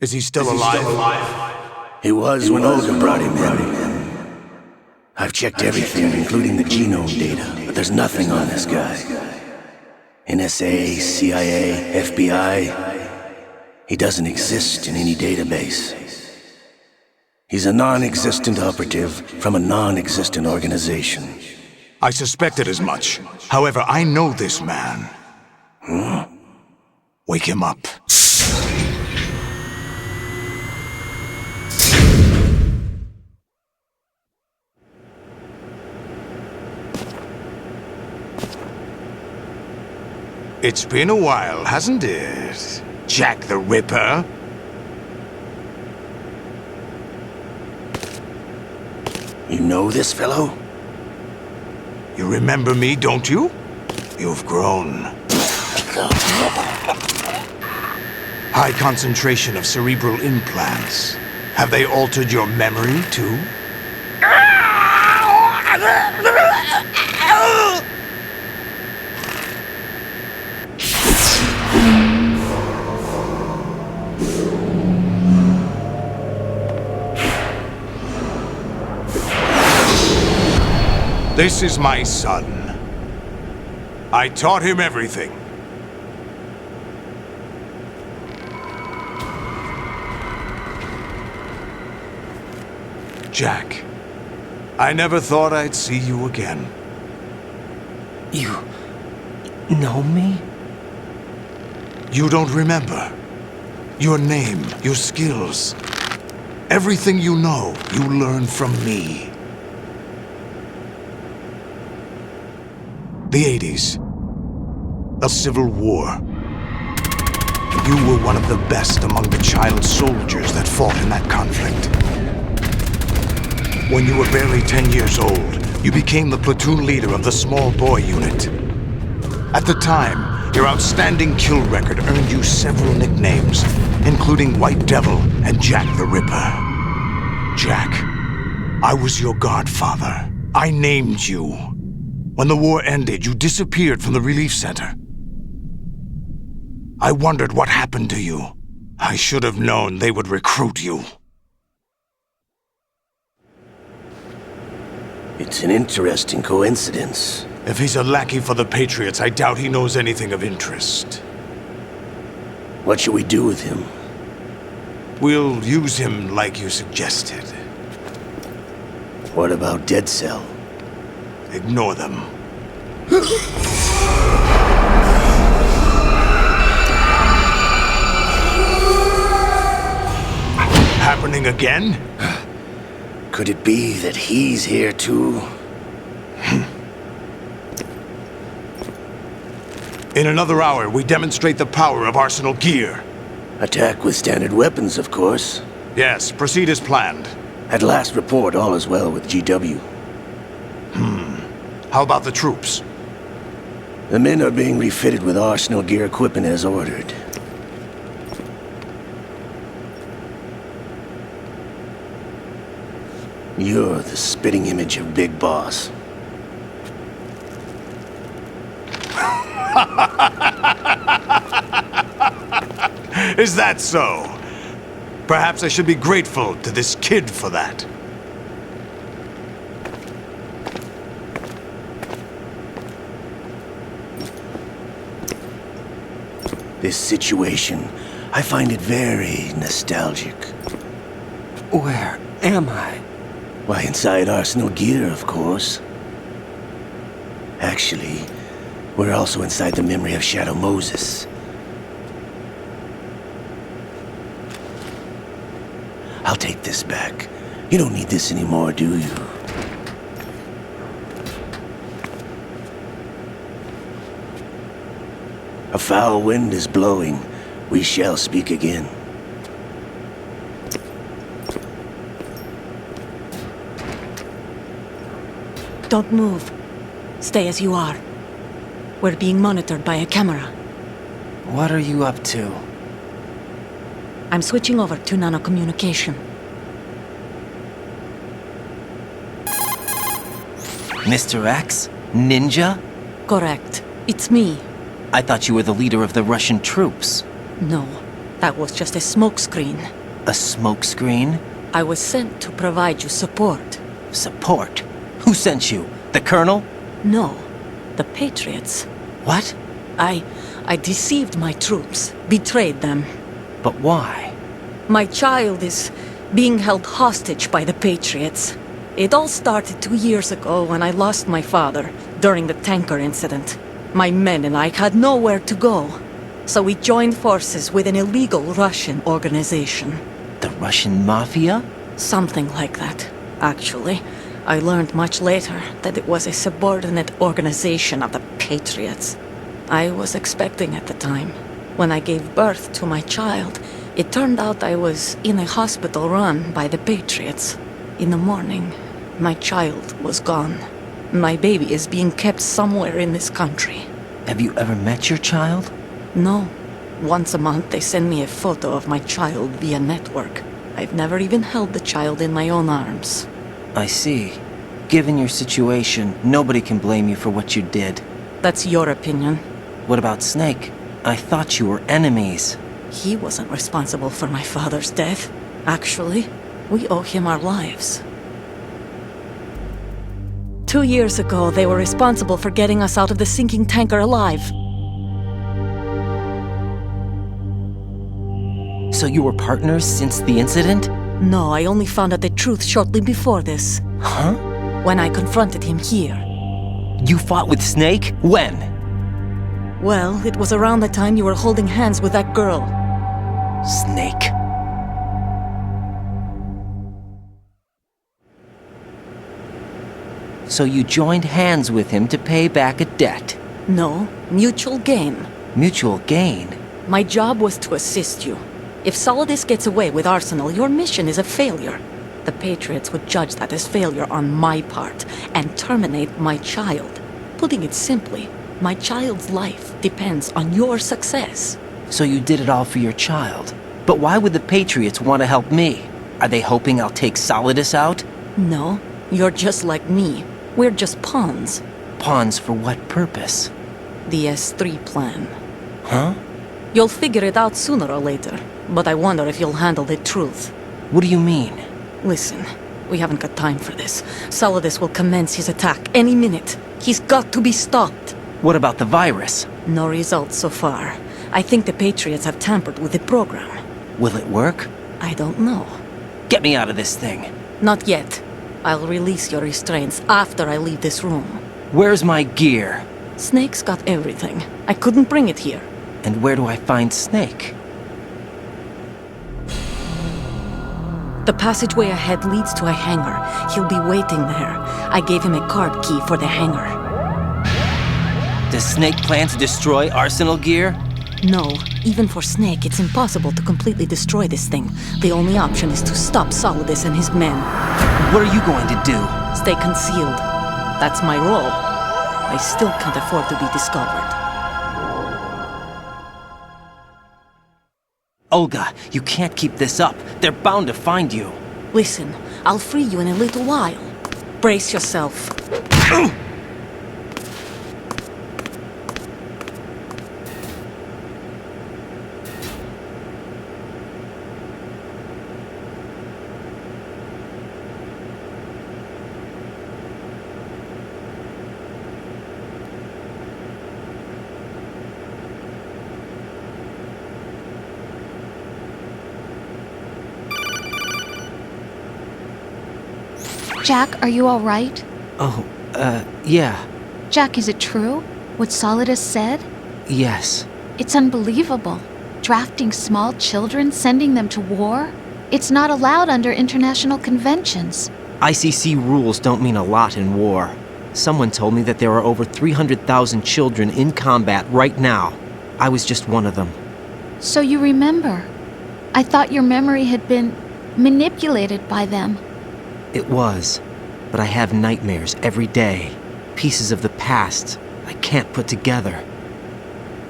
Is he still alive? He was when Olga brought him in. I've checked everything, including the genome data, but there's nothing on this guy. NSA, CIA, FBI, he doesn't exist in any database. He's a non-existent operative from a non-existent organization. I suspected as much. However, I know this man. Wake him up. It's been a while, hasn't it? Jack the Ripper? You know this fellow? You remember me, don't you? You've grown. High concentration of cerebral implants. Have they altered your memory, too? This is my son. I taught him everything. Jack, I never thought I'd see you again. You know me? You don't remember. Your name, your skills. Everything you know, you learned from me. The 80s. A civil war. You were one of the best among the child soldiers that fought in that conflict. When you were barely 10 years old, you became the platoon leader of the small boy unit. At the time, your outstanding kill record earned you several nicknames, including White Devil and Jack the Ripper. Jack, I was your godfather. I named you. When the war ended, you disappeared from the relief center. I wondered what happened to you. I should have known they would recruit you. It's an interesting coincidence. If he's a lackey for the Patriots, I doubt he knows anything of interest. What should we do with him? We'll use him like you suggested. What about Dead Cell? Ignore them. Happening again? Could it be that he's here too? In another hour, we demonstrate the power of Arsenal gear. Attack with standard weapons, of course. Yes, proceed as planned. At last report, all is well with GW. How about the troops? The men are being refitted with Arsenal gear equipment as ordered. You're the spitting image of Big Boss. Is that so? Perhaps I should be grateful to this kid for that. This situation, I find it very nostalgic. Where am I? Why, inside Arsenal gear, of course. Actually, we're also inside the memory of Shadow Moses. I'll take this back. You don't need this anymore, do you? A foul wind is blowing. We shall speak again. Don't move. Stay as you are. We're being monitored by a camera. What are you up to? I'm switching over to nanocommunication. Mr. X? Ninja? Correct. It's me. I thought you were the leader of the Russian troops. No. That was just a smokescreen. A smokescreen? I was sent to provide you support. Support? Who sent you? The Colonel? No, the Patriots. What? I deceived my troops, betrayed them. But why? My child is being held hostage by the Patriots. It all started 2 years ago when I lost my father during the tanker incident. My men and I had nowhere to go, so we joined forces with an illegal Russian organization. The Russian Mafia? Something like that, actually. I learned much later that it was a subordinate organization of the Patriots. I was expecting at the time. When I gave birth to my child, it turned out I was in a hospital run by the Patriots. In the morning, my child was gone. My baby is being kept somewhere in this country. Have you ever met your child? No. Once a month they send me a photo of my child via network. I've never even held the child in my own arms. I see. Given your situation, nobody can blame you for what you did. That's your opinion. What about Snake? I thought you were enemies. He wasn't responsible for my father's death. Actually, we owe him our lives. 2 years ago, they were responsible for getting us out of the sinking tanker alive. So you were partners since the incident? No, I only found out the truth shortly before this. Huh? When I confronted him here. You fought with Snake? When? Well, it was around the time you were holding hands with that girl. Snake. So you joined hands with him to pay back a debt? No, mutual gain. Mutual gain? My job was to assist you. If Solidus gets away with Arsenal, your mission is a failure. The Patriots would judge that as failure on my part and terminate my child. Putting it simply, my child's life depends on your success. So you did it all for your child. But why would the Patriots want to help me? Are they hoping I'll take Solidus out? No, you're just like me. We're just pawns. Pawns for what purpose? The S3 plan. Huh? You'll figure it out sooner or later, but I wonder if you'll handle the truth. What do you mean? Listen, we haven't got time for this. Solidus will commence his attack any minute. He's got to be stopped. What about the virus? No results so far. I think the Patriots have tampered with the program. Will it work? I don't know. Get me out of this thing. Not yet. I'll release your restraints after I leave this room. Where's my gear? Snake's got everything. I couldn't bring it here. And where do I find Snake? The passageway ahead leads to a hangar. He'll be waiting there. I gave him a card key for the hangar. Does Snake plan to destroy Arsenal gear? No, even for Snake, it's impossible to completely destroy this thing. The only option is to stop Solidus and his men. What are you going to do? Stay concealed. That's my role. I still can't afford to be discovered. Olga, you can't keep this up. They're bound to find you. Listen, I'll free you in a little while. Brace yourself. Jack, are you all right? Oh, yeah. Jack, is it true? What Solidus said? Yes. It's unbelievable. Drafting small children, sending them to war? It's not allowed under international conventions. ICC rules don't mean a lot in war. Someone told me that there are over 300,000 children in combat right now. I was just one of them. So you remember. I thought your memory had been manipulated by them. It was, but I have nightmares every day. Pieces of the past I can't put together.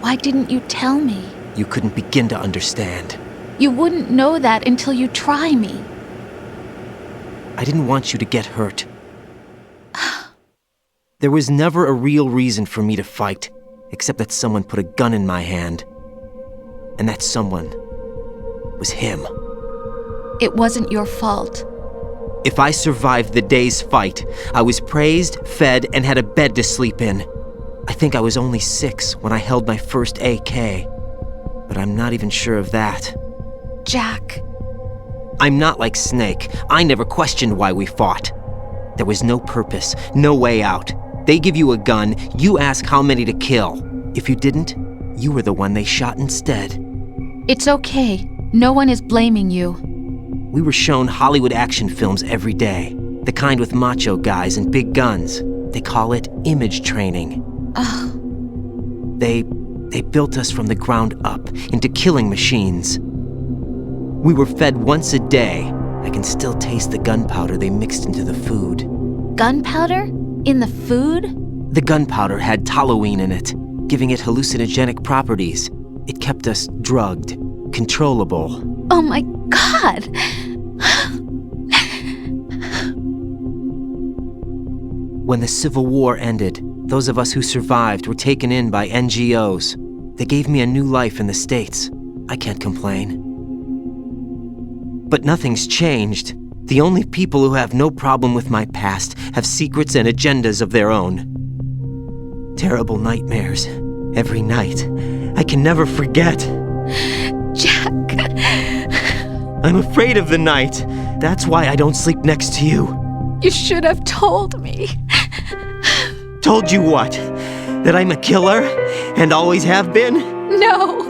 Why didn't you tell me? You couldn't begin to understand. You wouldn't know that until you try me. I didn't want you to get hurt. There was never a real reason for me to fight, except that someone put a gun in my hand. And that someone was him. It wasn't your fault. If I survived the day's fight, I was praised, fed, and had a bed to sleep in. I think I was only 6 when I held my first AK, but I'm not even sure of that. Jack. I'm not like Snake. I never questioned why we fought. There was no purpose, no way out. They give you a gun, you ask how many to kill. If you didn't, you were the one they shot instead. It's okay. No one is blaming you. We were shown Hollywood action films every day. The kind with macho guys and big guns. They call it image training. They built us from the ground up into killing machines. We were fed once a day. I can still taste the gunpowder they mixed into the food. Gunpowder? In the food? The gunpowder had toluene in it, giving it hallucinogenic properties. It kept us drugged, controllable. Oh my God! When the Civil War ended, those of us who survived were taken in by NGOs. They gave me a new life in the States. I can't complain. But nothing's changed. The only people who have no problem with my past have secrets and agendas of their own. Terrible nightmares. Every night. I can never forget. Jack. I'm afraid of the night. That's why I don't sleep next to you. You should have told me. Told you what? That I'm a killer? And always have been? No.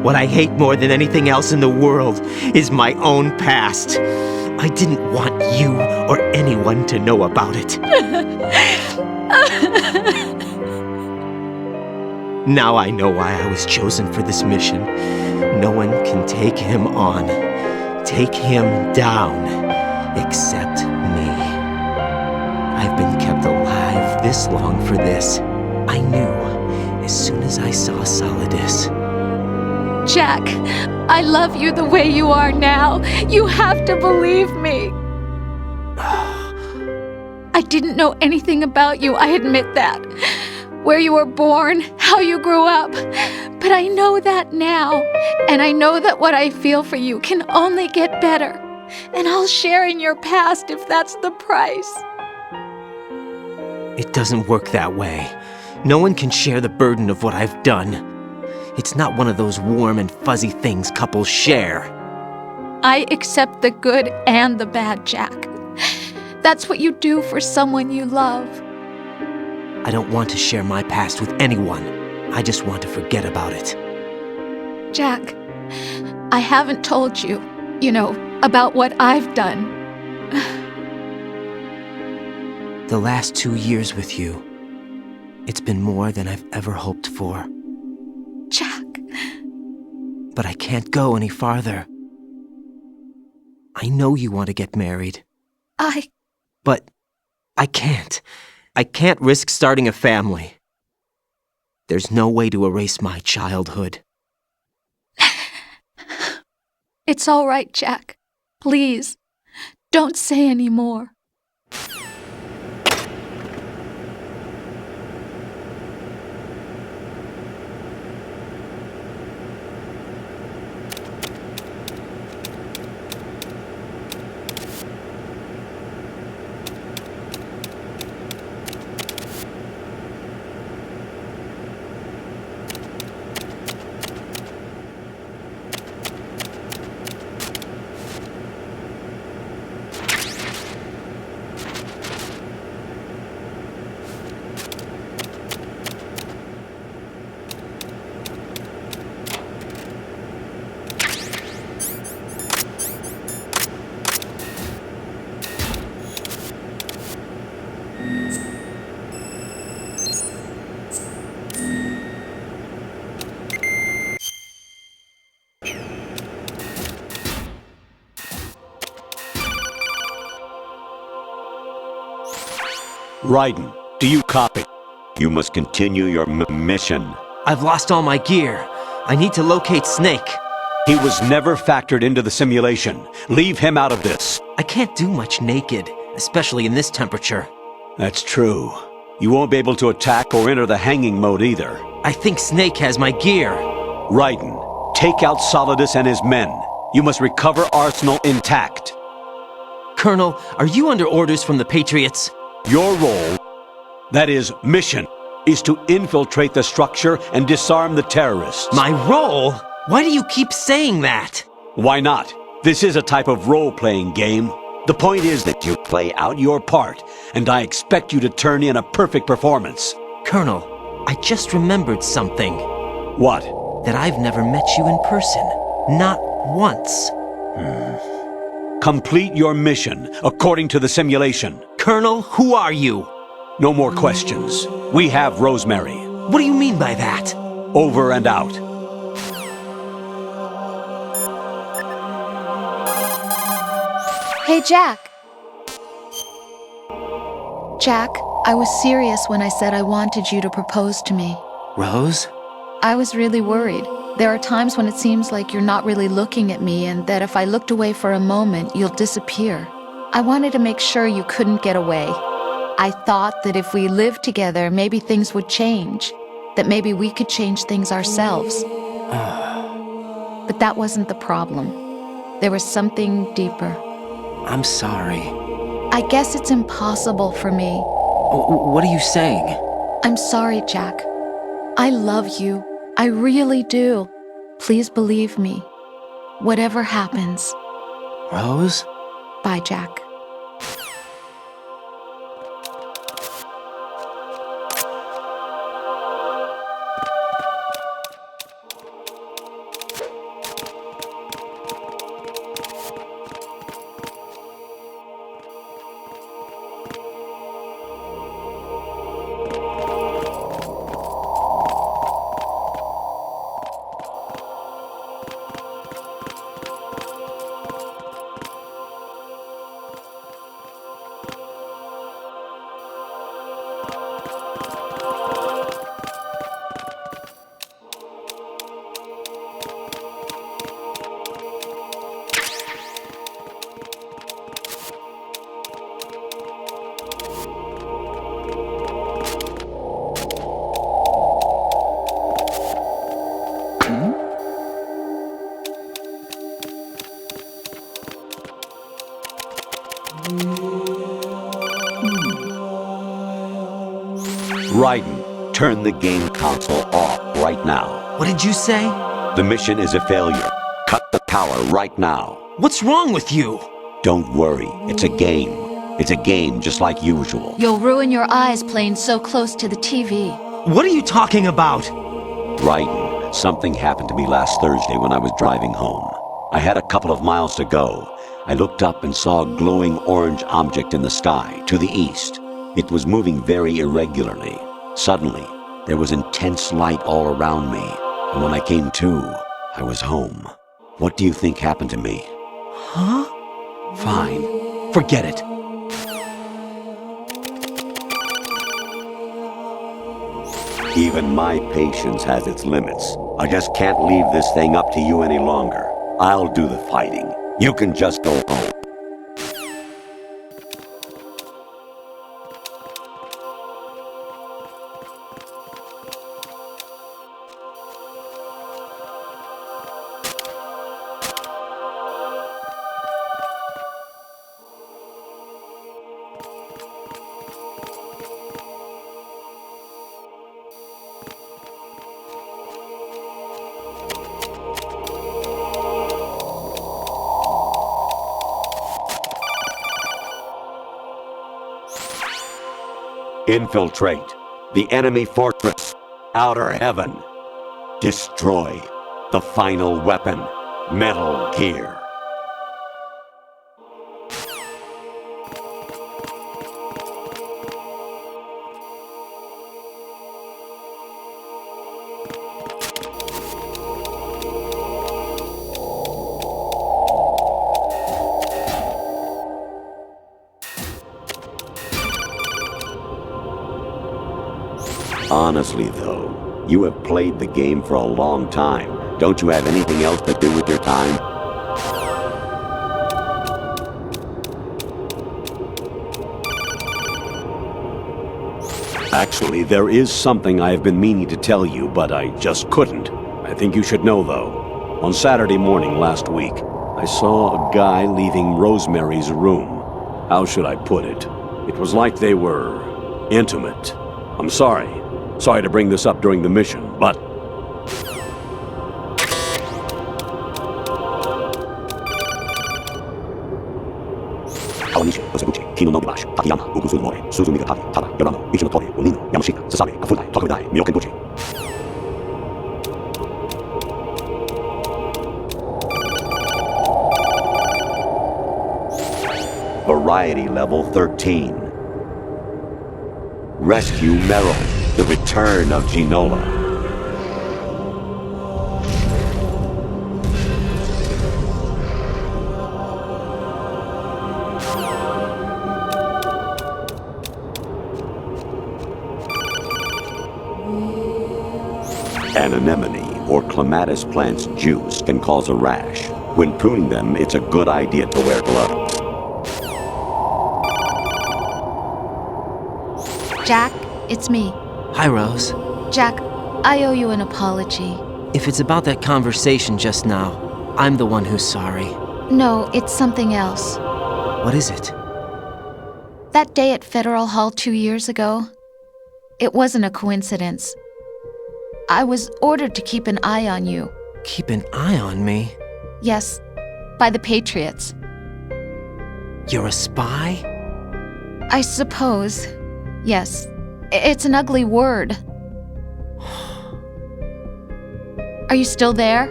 What I hate more than anything else in the world is my own past. I didn't want you or anyone to know about it. Now I know why I was chosen for this mission. No one can take him on, take him down, except me. I've been kept alive this long for this. I knew as soon as I saw Solidus. Jack, I love you the way you are now. You have to believe me. I didn't know anything about you, I admit that. Where you were born, how you grew up. But I know that now. And I know that what I feel for you can only get better. And I'll share in your past if that's the price. It doesn't work that way. No one can share the burden of what I've done. It's not one of those warm and fuzzy things couples share. I accept the good and the bad, Jack. That's what you do for someone you love. I don't want to share my past with anyone. I just want to forget about it. Jack, I haven't told you, about what I've done. The last 2 years with you, it's been more than I've ever hoped for. Jack. But I can't go any farther. I know you want to get married. But I can't. I can't risk starting a family. There's no way to erase my childhood. It's all right, Jack. Please, don't say any more. Raiden, do you copy? You must continue your mission. I've lost all my gear. I need to locate Snake. He was never factored into the simulation. Leave him out of this. I can't do much naked, especially in this temperature. That's true. You won't be able to attack or enter the hanging mode either. I think Snake has my gear. Raiden, Take out Solidus and his men. You must recover Arsenal intact. Colonel, are you under orders from the Patriots? Your role, that is, mission, is to infiltrate the structure and disarm the terrorists. My role? Why do you keep saying that? Why not? This is a type of role-playing game. The point is that you play out your part, and I expect you to turn in a perfect performance. Colonel, I just remembered something. What? That I've never met you in person. Not once. Complete your mission, according to the simulation. Colonel, who are you? No more questions. We have Rosemary. What do you mean by that? Over and out. Hey, Jack. Jack, I was serious when I said I wanted you to propose to me. Rose? I was really worried. There are times when it seems like you're not really looking at me and that if I looked away for a moment, you'll disappear. I wanted to make sure you couldn't get away. I thought that if we lived together, maybe things would change. That maybe we could change things ourselves. But that wasn't the problem. There was something deeper. I'm sorry. I guess it's impossible for me. What are you saying? I'm sorry, Jack. I love you. I really do. Please believe me. Whatever happens. Rose? Bye, Jack. Raiden, turn the game console off right now. What did you say? The mission is a failure. Cut the power right now. What's wrong with you? Don't worry, it's a game. It's a game just like usual. You'll ruin your eyes playing so close to the TV. What are you talking about? Raiden, something happened to me last Thursday when I was driving home. I had a couple of miles to go. I looked up and saw a glowing orange object in the sky to the east. It was moving very irregularly. Suddenly, there was intense light all around me, and when I came to, I was home. What do you think happened to me? Huh? Fine. Forget it. Even my patience has its limits. I just can't leave this thing up to you any longer. I'll do the fighting. You can just go home. Infiltrate the enemy fortress, Outer Heaven. Destroy the final weapon, Metal Gear. Honestly, though, you have played the game for a long time. Don't you have anything else to do with your time? Actually, there is something I have been meaning to tell you, but I just couldn't. I think you should know, though. On Saturday morning last week, I saw a guy leaving Rosemary's room. How should I put it? It was like they were intimate. I'm sorry. Sorry to bring this up during the mission, but... Variety level 13. Rescue Merrill, the return of Ginola. An anemone or clematis plant's juice can cause a rash. When pruning them, it's a good idea to wear gloves. Jack, it's me. Hi, Rose. Jack, I owe you an apology. If it's about that conversation just now, I'm the one who's sorry. No, it's something else. What is it? That day at Federal Hall 2 years ago, it wasn't a coincidence. I was ordered to keep an eye on you. Keep an eye on me? Yes, by the Patriots. You're a spy? I suppose. Yes. It's an ugly word. Are you still there?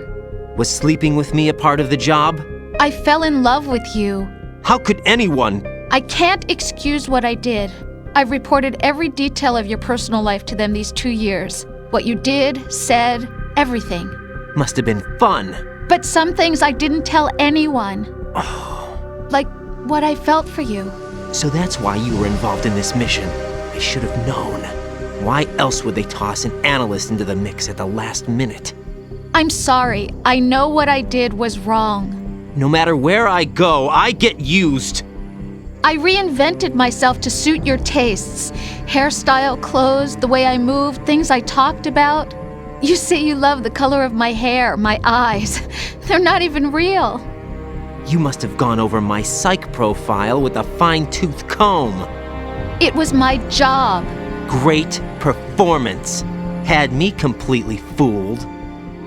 Was sleeping with me a part of the job? I fell in love with you. How could anyone? I can't excuse what I did. I've reported every detail of your personal life to them these 2 years. What you did, said, everything. Must have been fun. But some things I didn't tell anyone. Like what I felt for you. So that's why you were involved in this mission. I should have known. Why else would they toss an analyst into the mix at the last minute? I'm sorry. I know what I did was wrong. No matter where I go, I get used. I reinvented myself to suit your tastes. Hairstyle, clothes, the way I moved, things I talked about. You say you love the color of my hair, my eyes. They're not even real. You must have gone over my psych profile with a fine-tooth comb. It was my job. Great performance. Had me completely fooled.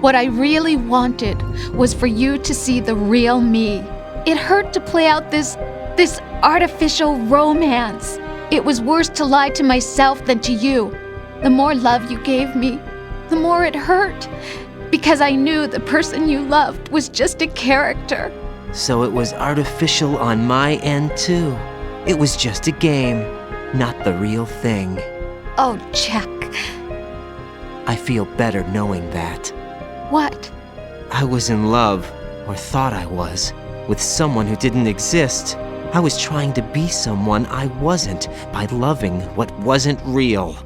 What I really wanted was for you to see the real me. It hurt to play out this artificial romance. It was worse to lie to myself than to you. The more love you gave me, the more it hurt. Because I knew the person you loved was just a character. So it was artificial on my end too. It was just a game, not the real thing. Oh, Jack. I feel better knowing that. What? I was in love, or thought I was, with someone who didn't exist. I was trying to be someone I wasn't by loving what wasn't real.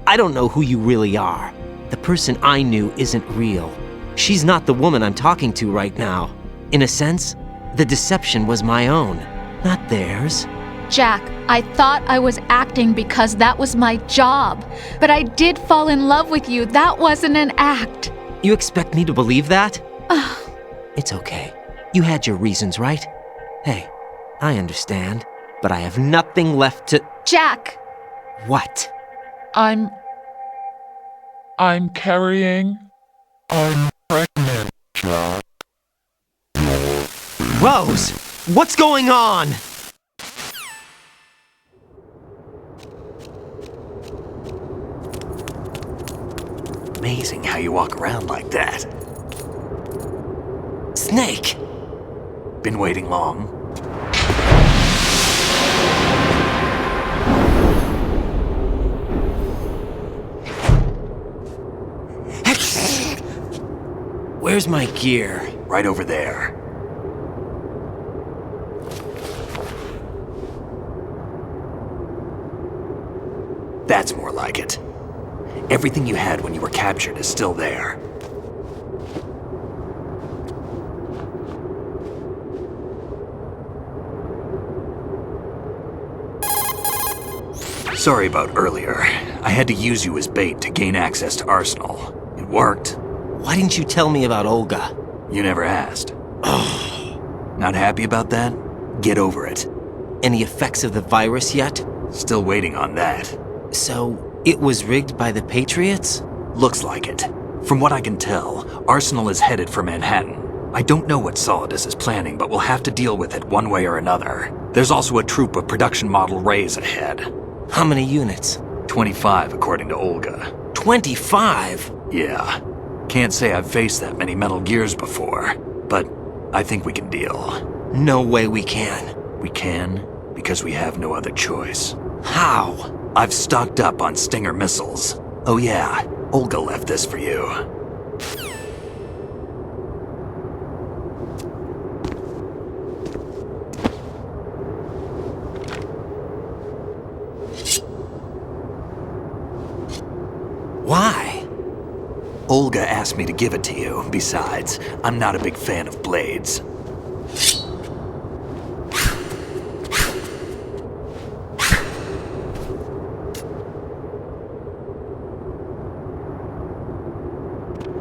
I don't know who you really are. The person I knew isn't real. She's not the woman I'm talking to right now. In a sense, the deception was my own, not theirs. Jack, I thought I was acting because that was my job. But I did fall in love with you. That wasn't an act. You expect me to believe that? It's okay. You had your reasons, right? Hey, I understand, but I have nothing left to... Jack! What? I'm carrying. I'm pregnant, Jack. Rose! What's going on? Amazing how you walk around like that. Snake! Been waiting long? Where's my gear? Right over there. That's more like it. Everything you had when you were captured is still there. Sorry about earlier. I had to use you as bait to gain access to Arsenal. It worked. Why didn't you tell me about Olga? You never asked. Not happy about that? Get over it. Any effects of the virus yet? Still waiting on that. So, it was rigged by the Patriots? Looks like it. From what I can tell, Arsenal is headed for Manhattan. I don't know what Solidus is planning, but we'll have to deal with it one way or another. There's also a troop of production model Rays ahead. How many units? 25, according to Olga. 25? Yeah. Can't say I've faced that many Metal Gears before, but I think we can deal. No way we can. We can, because we have no other choice. How? I've stocked up on Stinger missiles. Oh yeah, Olga left this for you. Why? Olga asked me to give it to you. Besides, I'm not a big fan of blades.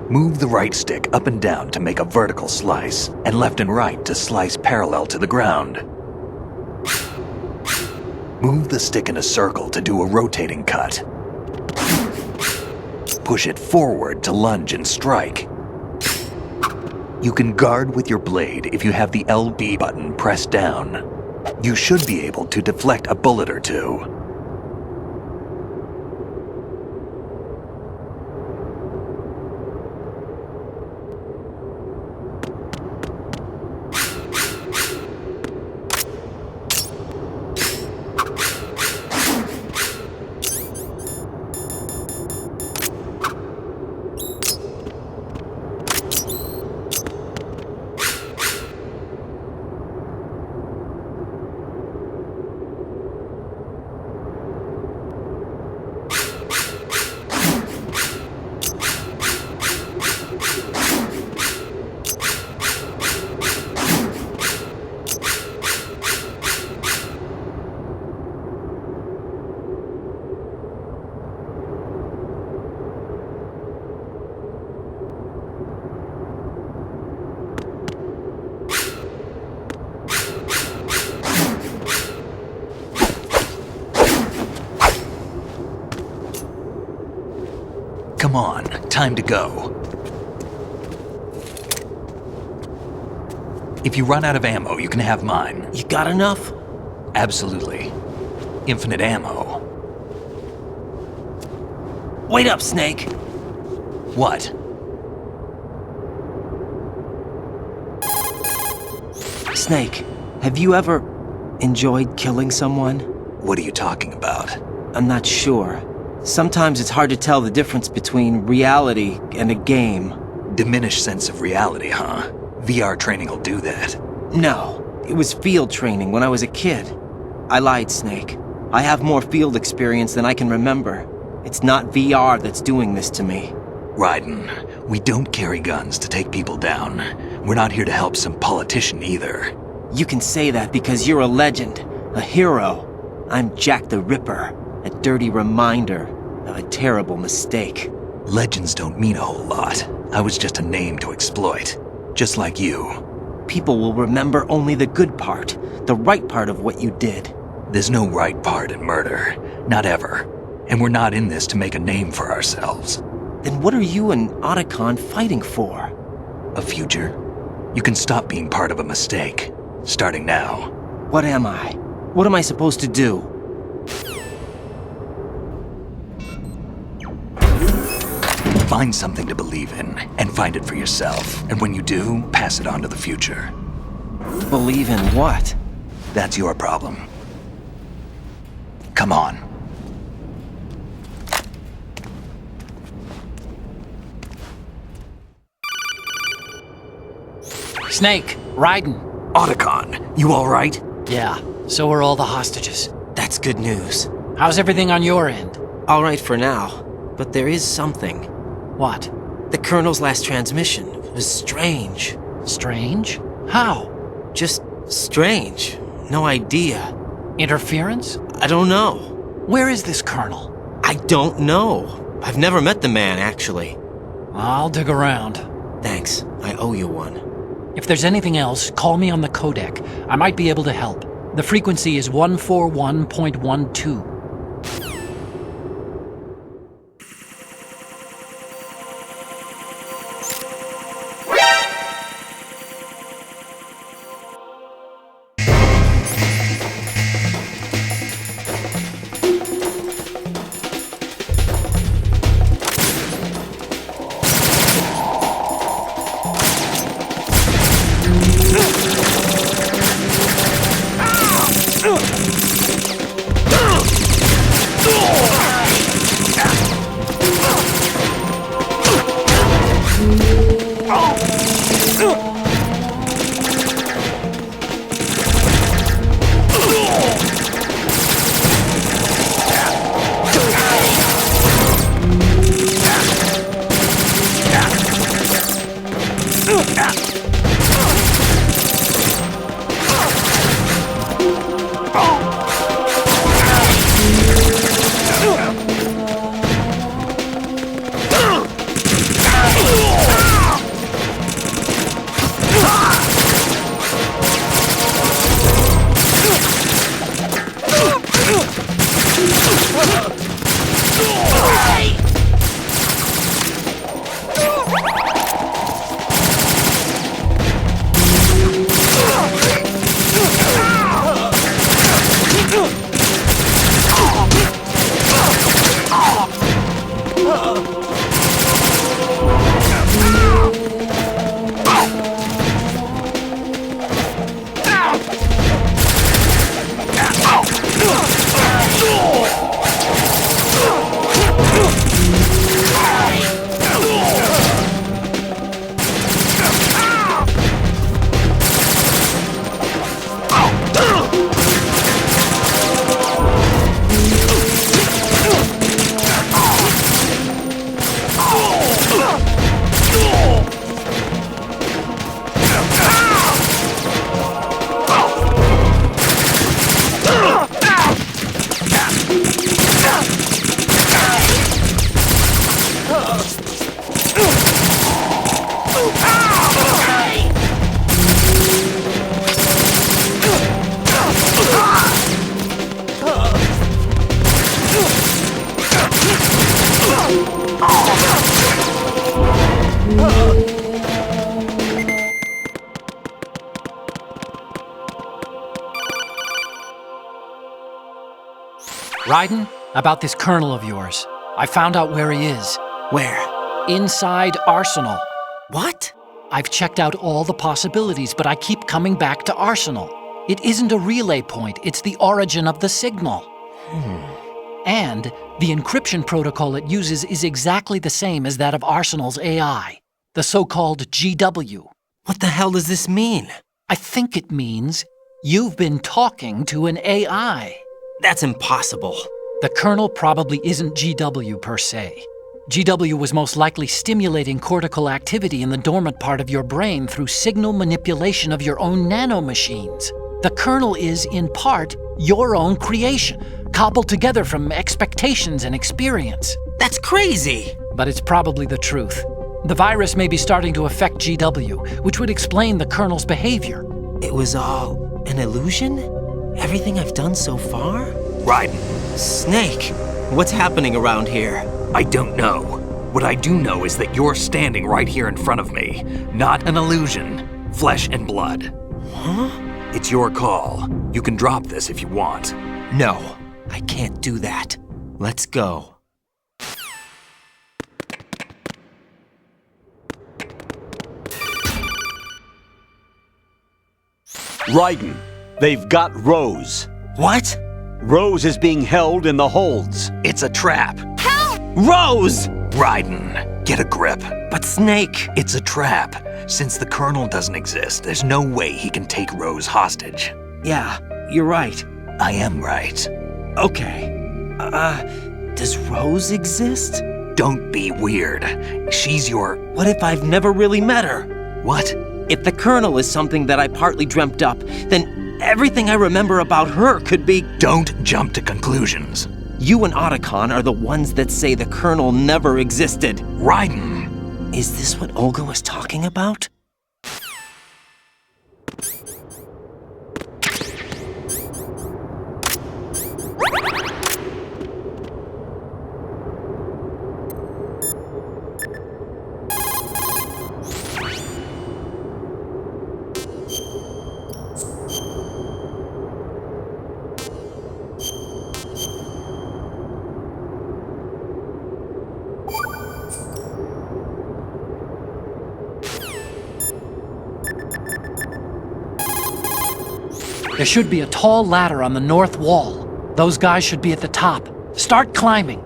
Move the right stick up and down to make a vertical slice, and left and right to slice parallel to the ground. Move the stick in a circle to do a rotating cut. Push it forward to lunge and strike. You can guard with your blade if you have the LB button pressed down. You should be able to deflect a bullet or two. Come on, time to go. If you run out of ammo, you can have mine. You got enough? Absolutely. Infinite ammo. Wait up, Snake. What? Snake, have you ever enjoyed killing someone? What are you talking about? I'm not sure. Sometimes it's hard to tell the difference between reality and a game. Diminished sense of reality, huh? VR training will do that. No, it was field training when I was a kid. I lied, Snake. I have more field experience than I can remember. It's not VR that's doing this to me. Raiden, we don't carry guns to take people down. We're not here to help some politician either. You can say that because you're a legend, a hero. I'm Jack the Ripper, a dirty reminder of a terrible mistake. Legends don't mean a whole lot. I was just a name to exploit. Just like you. People will remember only the good part, the right part of what you did. There's no right part in murder. Not ever. And we're not in this to make a name for ourselves. Then what are you and Otacon fighting for? A future. You can stop being part of a mistake. Starting now. What am I? What am I supposed to do? Find something to believe in, and find it for yourself. And when you do, pass it on to the future. Believe in what? That's your problem. Come on. Snake, Raiden. Otacon, you all right? Yeah, so are all the hostages. That's good news. How's everything on your end? All right for now, but there is something. What? The Colonel's last transmission was strange. Strange? How? Just strange. No idea. Interference? I don't know. Where is this Colonel? I don't know. I've never met the man, actually. I'll dig around. Thanks. I owe you one. If there's anything else, call me on the codec. I might be able to help. The frequency is 141.12. Raiden, about this colonel of yours. I found out where he is. Where? Inside Arsenal. What? I've checked out all the possibilities, but I keep coming back to Arsenal. It isn't a relay point, it's the origin of the signal. And the encryption protocol it uses is exactly the same as that of Arsenal's AI, the so-called GW. What the hell does this mean? I think it means you've been talking to an AI. That's impossible. The kernel probably isn't GW per se. GW was most likely stimulating cortical activity in the dormant part of your brain through signal manipulation of your own nanomachines. The kernel is, in part, your own creation, cobbled together from expectations and experience. That's crazy! But it's probably the truth. The virus may be starting to affect GW, which would explain the kernel's behavior. It was all an illusion? Everything I've done so far? Raiden, Snake, what's happening around here? I don't know. What I do know is that you're standing right here in front of me. Not an illusion. Flesh and blood. Huh? It's your call. You can drop this if you want. No, I can't do that. Let's go. Raiden, they've got Rose. What? Rose is being held in the holds. It's a trap. Rose! Raiden, get a grip. But Snake... It's a trap. Since the Colonel doesn't exist, there's no way he can take Rose hostage. Yeah, you're right. I am right. Okay. Does Rose exist? Don't be weird. She's your... What if I've never really met her? What? If the Colonel is something that I partly dreamt up, then everything I remember about her could be... Don't jump to conclusions. You and Otacon are the ones that say the Colonel never existed. Raiden, Is this what Olga was talking about? There should be a tall ladder on the north wall. Those guys should be at the top. Start climbing.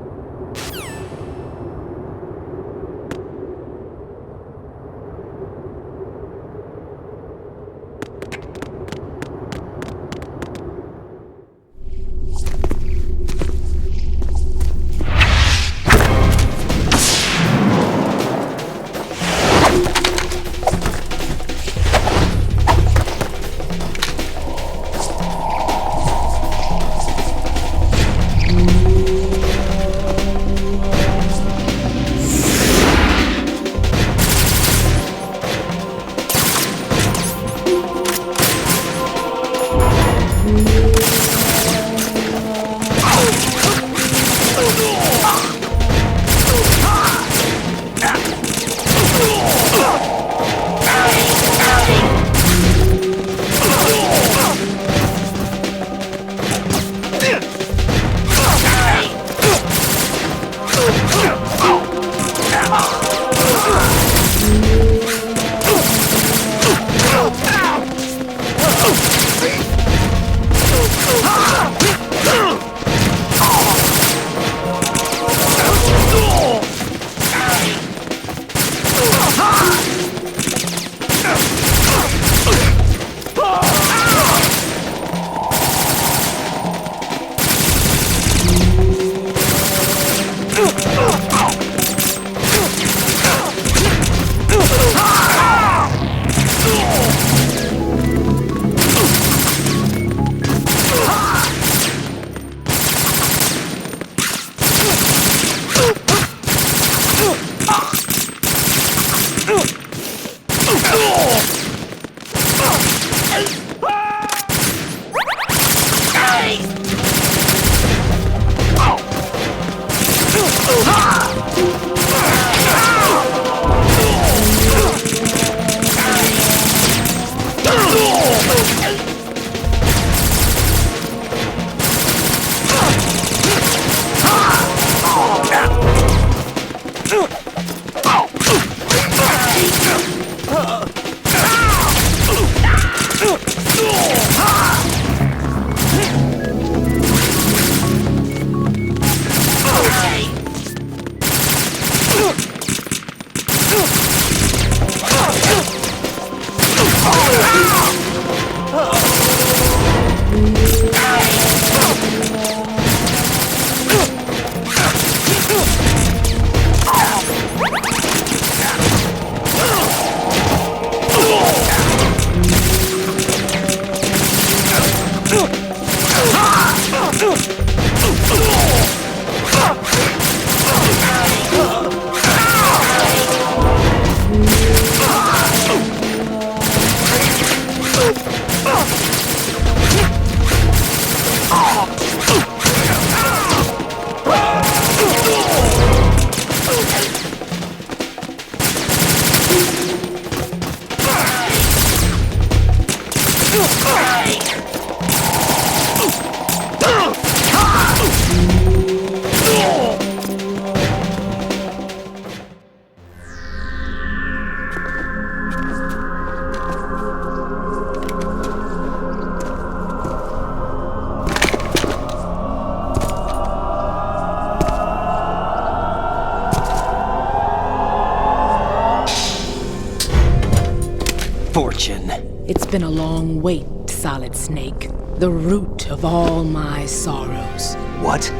Fortune. It's been a long wait, Solid Snake. The root of all my sorrows. What?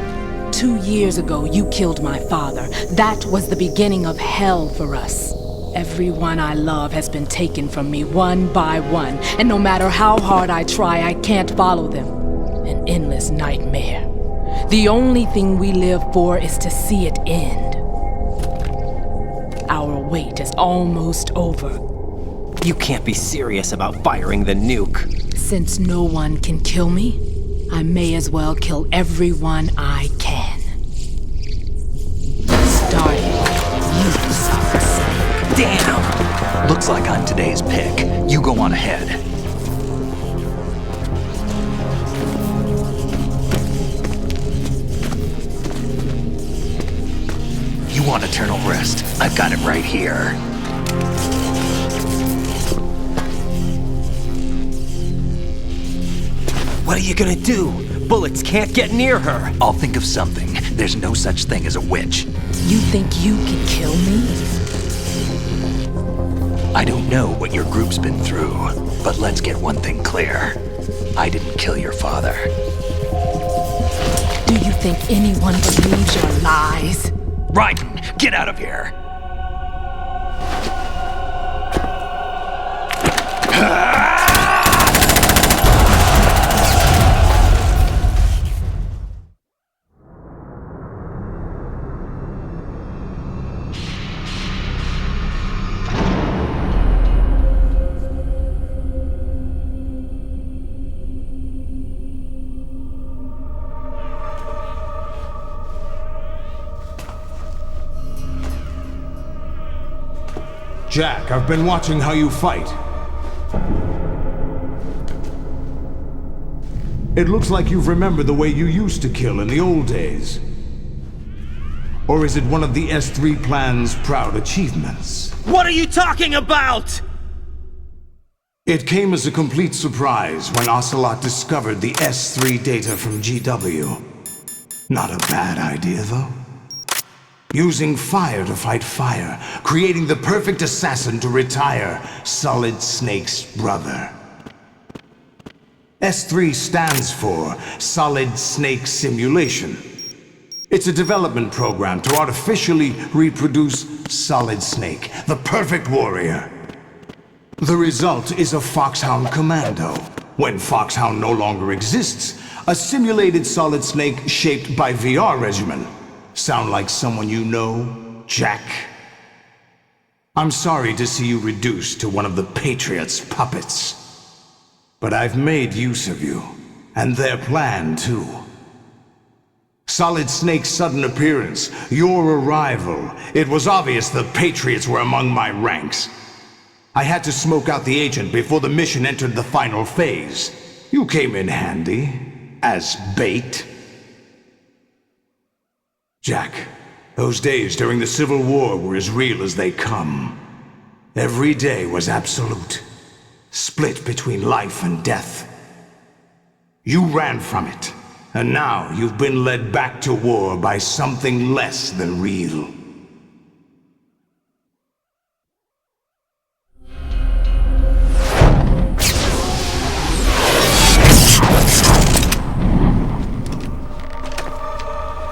2 years ago, you killed my father. That was the beginning of hell for us. Everyone I love has been taken from me one by one, and no matter how hard I try, I can't follow them. An endless nightmare. The only thing we live for is to see it end. our wait is almost over. You can't be serious about firing the nuke. Since no one can kill me, I may as well kill everyone I can. Starting you, Solidus. Damn! Looks like I'm today's pick. You go on ahead. You want eternal rest? I've got it right here. What are you gonna do? Bullets can't get near her. I'll think of something. There's no such thing as a witch. You think you can kill me? I don't know what your group's been through, but let's get one thing clear. I didn't kill your father. Do you think anyone believes your lies? Raiden, get out of here! Jack, I've been watching how you fight. It looks like you've remembered the way you used to kill in the old days. Or is it one of the S3 plan's proud achievements? What are you talking about? It came as a complete surprise when Ocelot discovered the S3 data from GW. Not a bad idea, though. Using fire to fight fire, creating the perfect assassin to retire Solid Snake's brother. S3 stands for Solid Snake Simulation. It's a development program to artificially reproduce Solid Snake, the perfect warrior. The result is a Foxhound Commando. When Foxhound no longer exists, a simulated Solid Snake shaped by VR regimen. Sound like someone you know, Jack? I'm sorry to see you reduced to one of the Patriots' puppets. But I've made use of you, and their plan too. Solid Snake's sudden appearance, your arrival, it was obvious the Patriots were among my ranks. I had to smoke out the agent before the mission entered the final phase. You came in handy, as bait. Jack, those days during the Civil War were as real as they come. Every day was absolute, split between life and death. You ran from it, and now you've been led back to war by something less than real.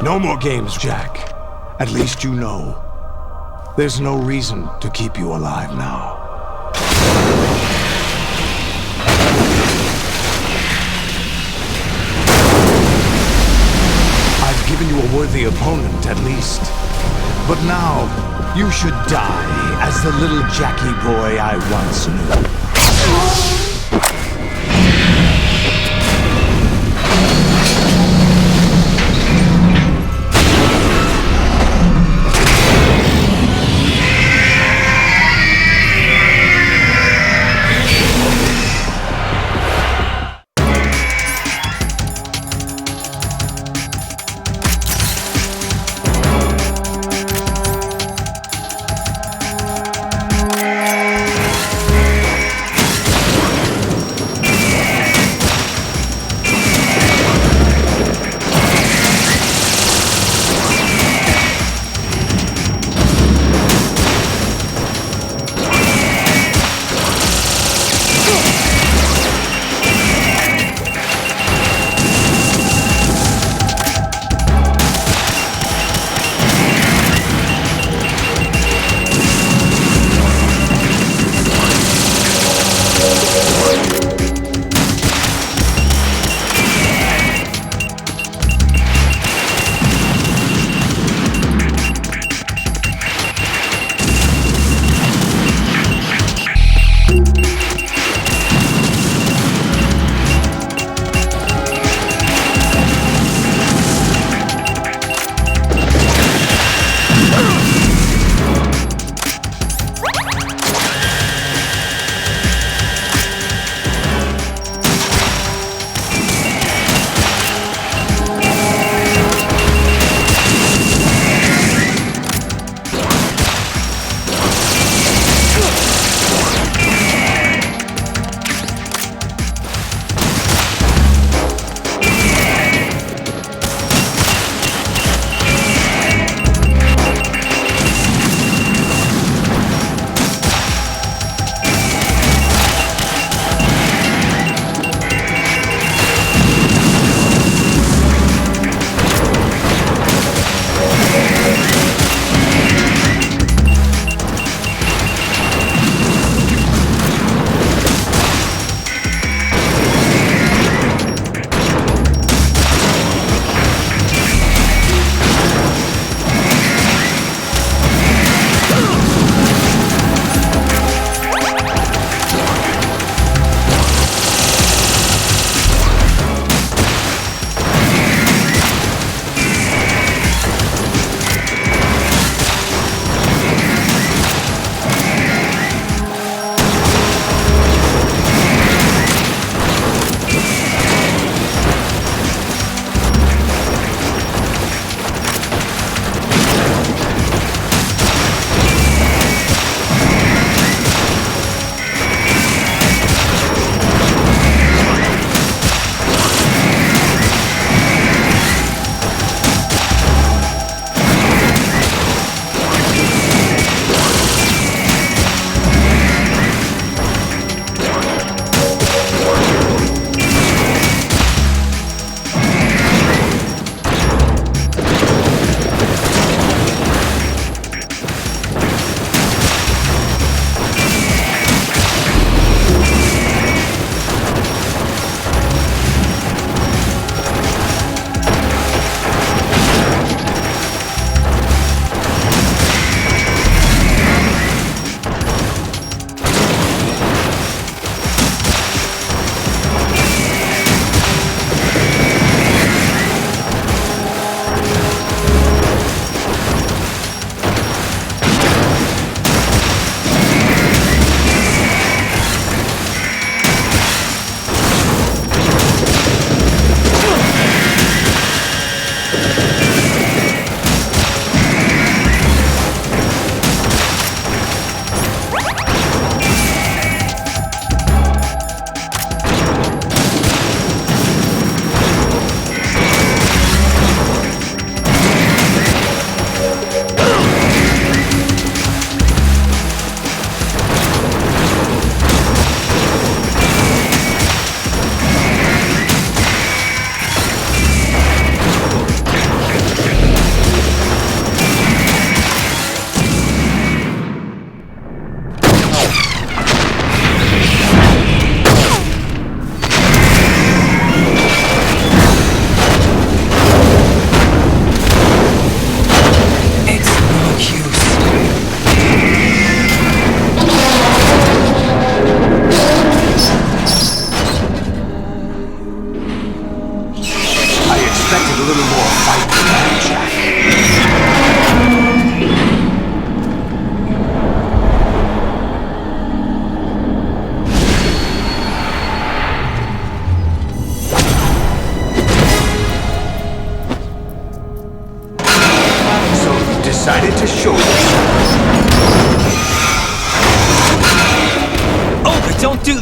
No more games, Jack. At least you know. There's no reason to keep you alive now. I've given you a worthy opponent, at least. But now, you should die as the little Jackie boy I once knew.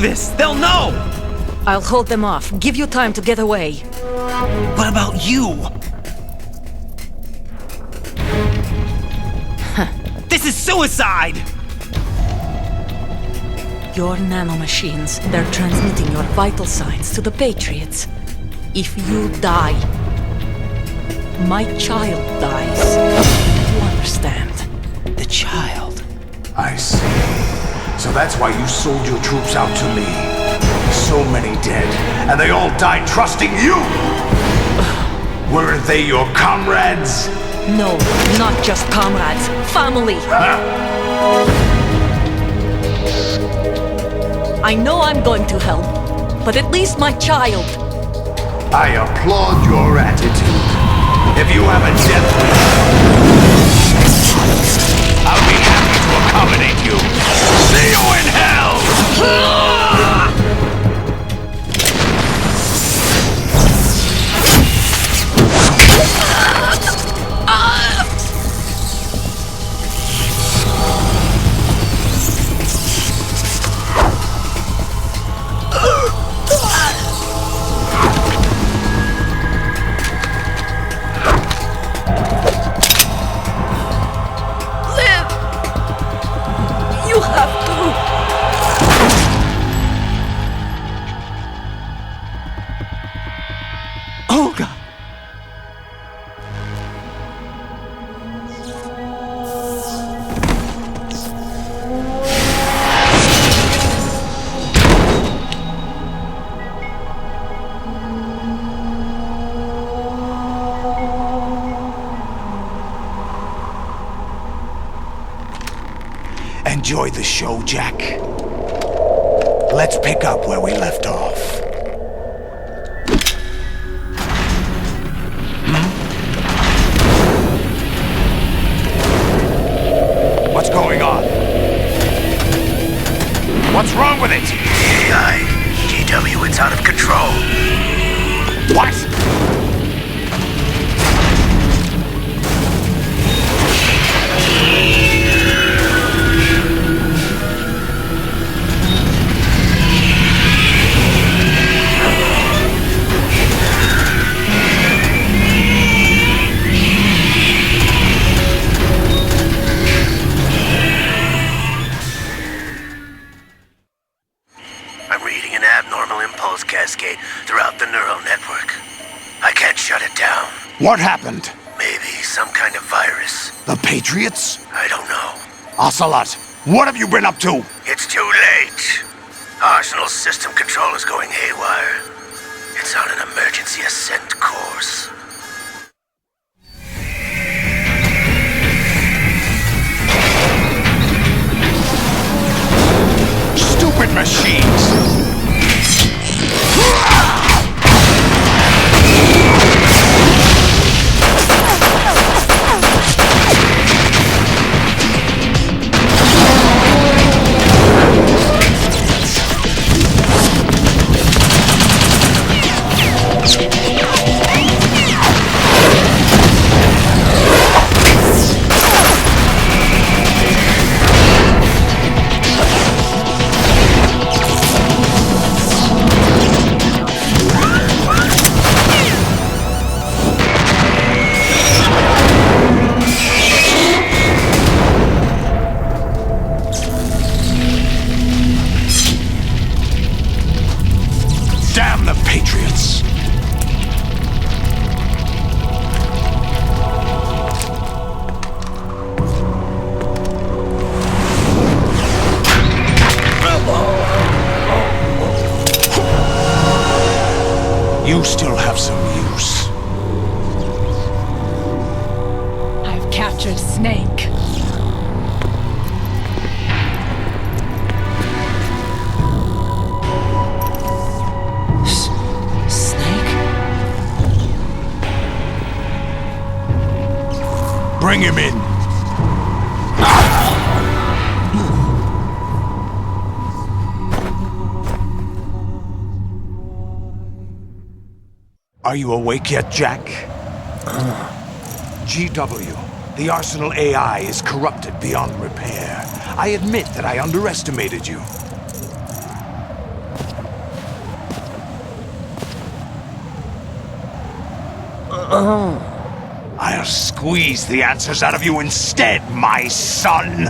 this! They'll know! I'll hold them off. Give you time to get away. What about you? This is suicide! Your nanomachines, they're transmitting your vital signs to the Patriots. If you die, my child dies. You understand? The child. I see. So that's why you sold your troops out to me. So many dead, and they all died trusting you! Weren't they your comrades? No, not just comrades. Family. I know I'm going to hell, but at least my child. I applaud your attitude. If you have a death wish, I'll be happy to accommodate you. See you in hell! Enjoy the show, Jack. Let's pick up where we left off. What's going on? What's wrong with it? AI, GW, it's out of control. What? Cascade throughout the neural network. I can't shut it down. What happened? Maybe some kind of virus. The Patriots? I don't know. Ocelot, what have you been up to? It's too late. Arsenal's system control is going haywire. It's on an emergency ascent course. Stupid machines! Damn the Patriots! You still have some use. I've captured Snake. Bring him in. Are you awake yet, Jack? GW, the Arsenal AI is corrupted beyond repair. I admit that I underestimated you. I'll squeeze the answers out of you instead, my son!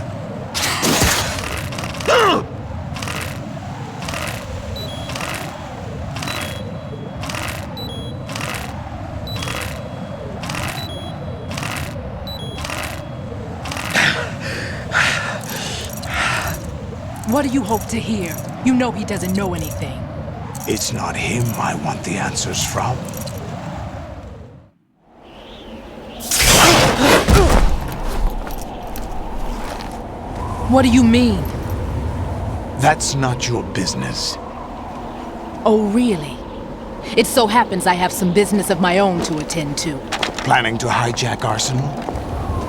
What do you hope to hear? You know he doesn't know anything. It's not him I want the answers from. What do you mean? That's not your business. Oh, really? It so happens I have some business of my own to attend to. Planning to hijack Arsenal?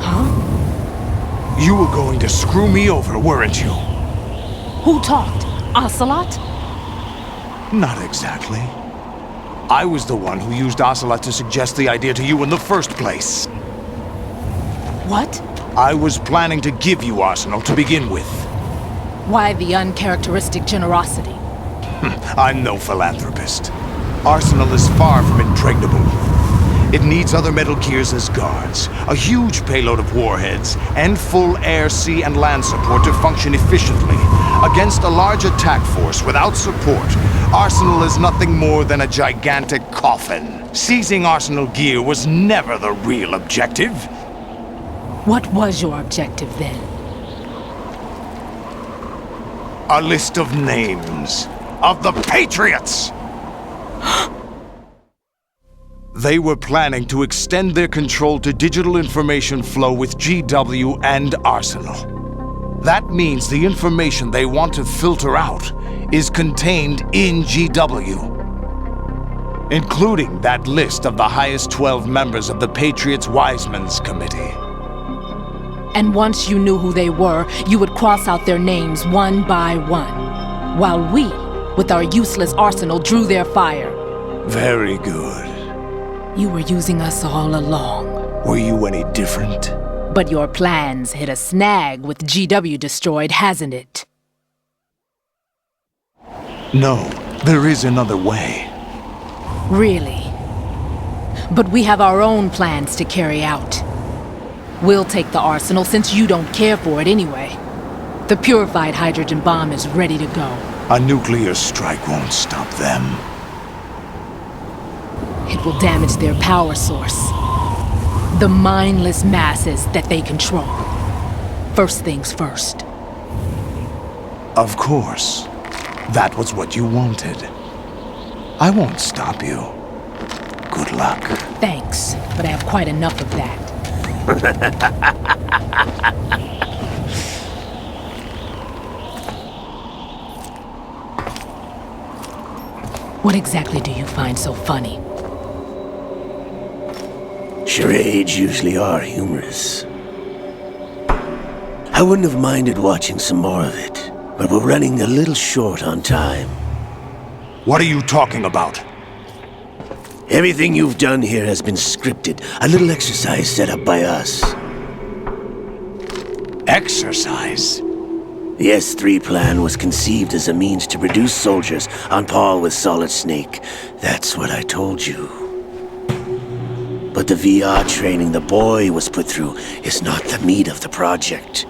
Huh? You were going to screw me over, weren't you? Who talked? Ocelot? Not exactly. I was the one who used Ocelot to suggest the idea to you in the first place. What? I was planning to give you Arsenal to begin with. Why the uncharacteristic generosity? I'm no philanthropist. Arsenal is far from impregnable. It needs other Metal Gears as guards, a huge payload of warheads, and full air, sea, and land support to function efficiently. Against a large attack force without support, Arsenal is nothing more than a gigantic coffin. Seizing Arsenal gear was never the real objective. What was your objective then? A list of names of the Patriots! They were planning to extend their control to digital information flow with GW and Arsenal. That means the information they want to filter out is contained in GW, including that list of the highest 12 members of the Patriots Wiseman's Committee. And once you knew who they were, you would cross out their names one by one, while we, with our useless arsenal, drew their fire. Very good. You were using us all along. Were you any different? But your plans hit a snag with GW destroyed, hasn't it? No, there is another way. Really? But we have our own plans to carry out. We'll take the arsenal since you don't care for it anyway. The purified hydrogen bomb is ready to go. A nuclear strike won't stop them. It will damage their power source. The mindless masses that they control. First things first. Of course. That was what you wanted. I won't stop you. Good luck. Thanks, but I have quite enough of that. What exactly do you find so funny? Charades usually are humorous. I wouldn't have minded watching some more of it, but we're running a little short on time. What are you talking about? Everything you've done here has been scripted, a little exercise set up by us. Exercise? The S3 plan was conceived as a means to produce soldiers on par with Solid Snake. That's what I told you. But the VR training the boy was put through is not the meat of the project.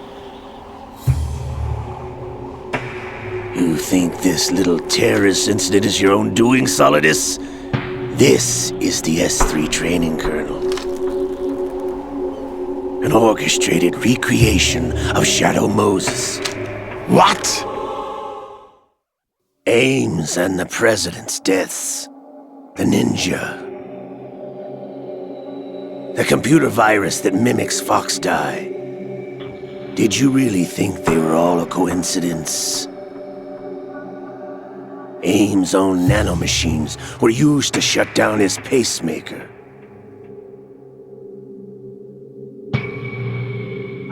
You think this little terrorist incident is your own doing, Solidus? This is the S3 training kernel. An orchestrated recreation of Shadow Moses. What? Ames and the President's deaths. The ninja. The computer virus that mimics Fox Die. Did you really think they were all a coincidence? Ames' own nanomachines were used to shut down his pacemaker.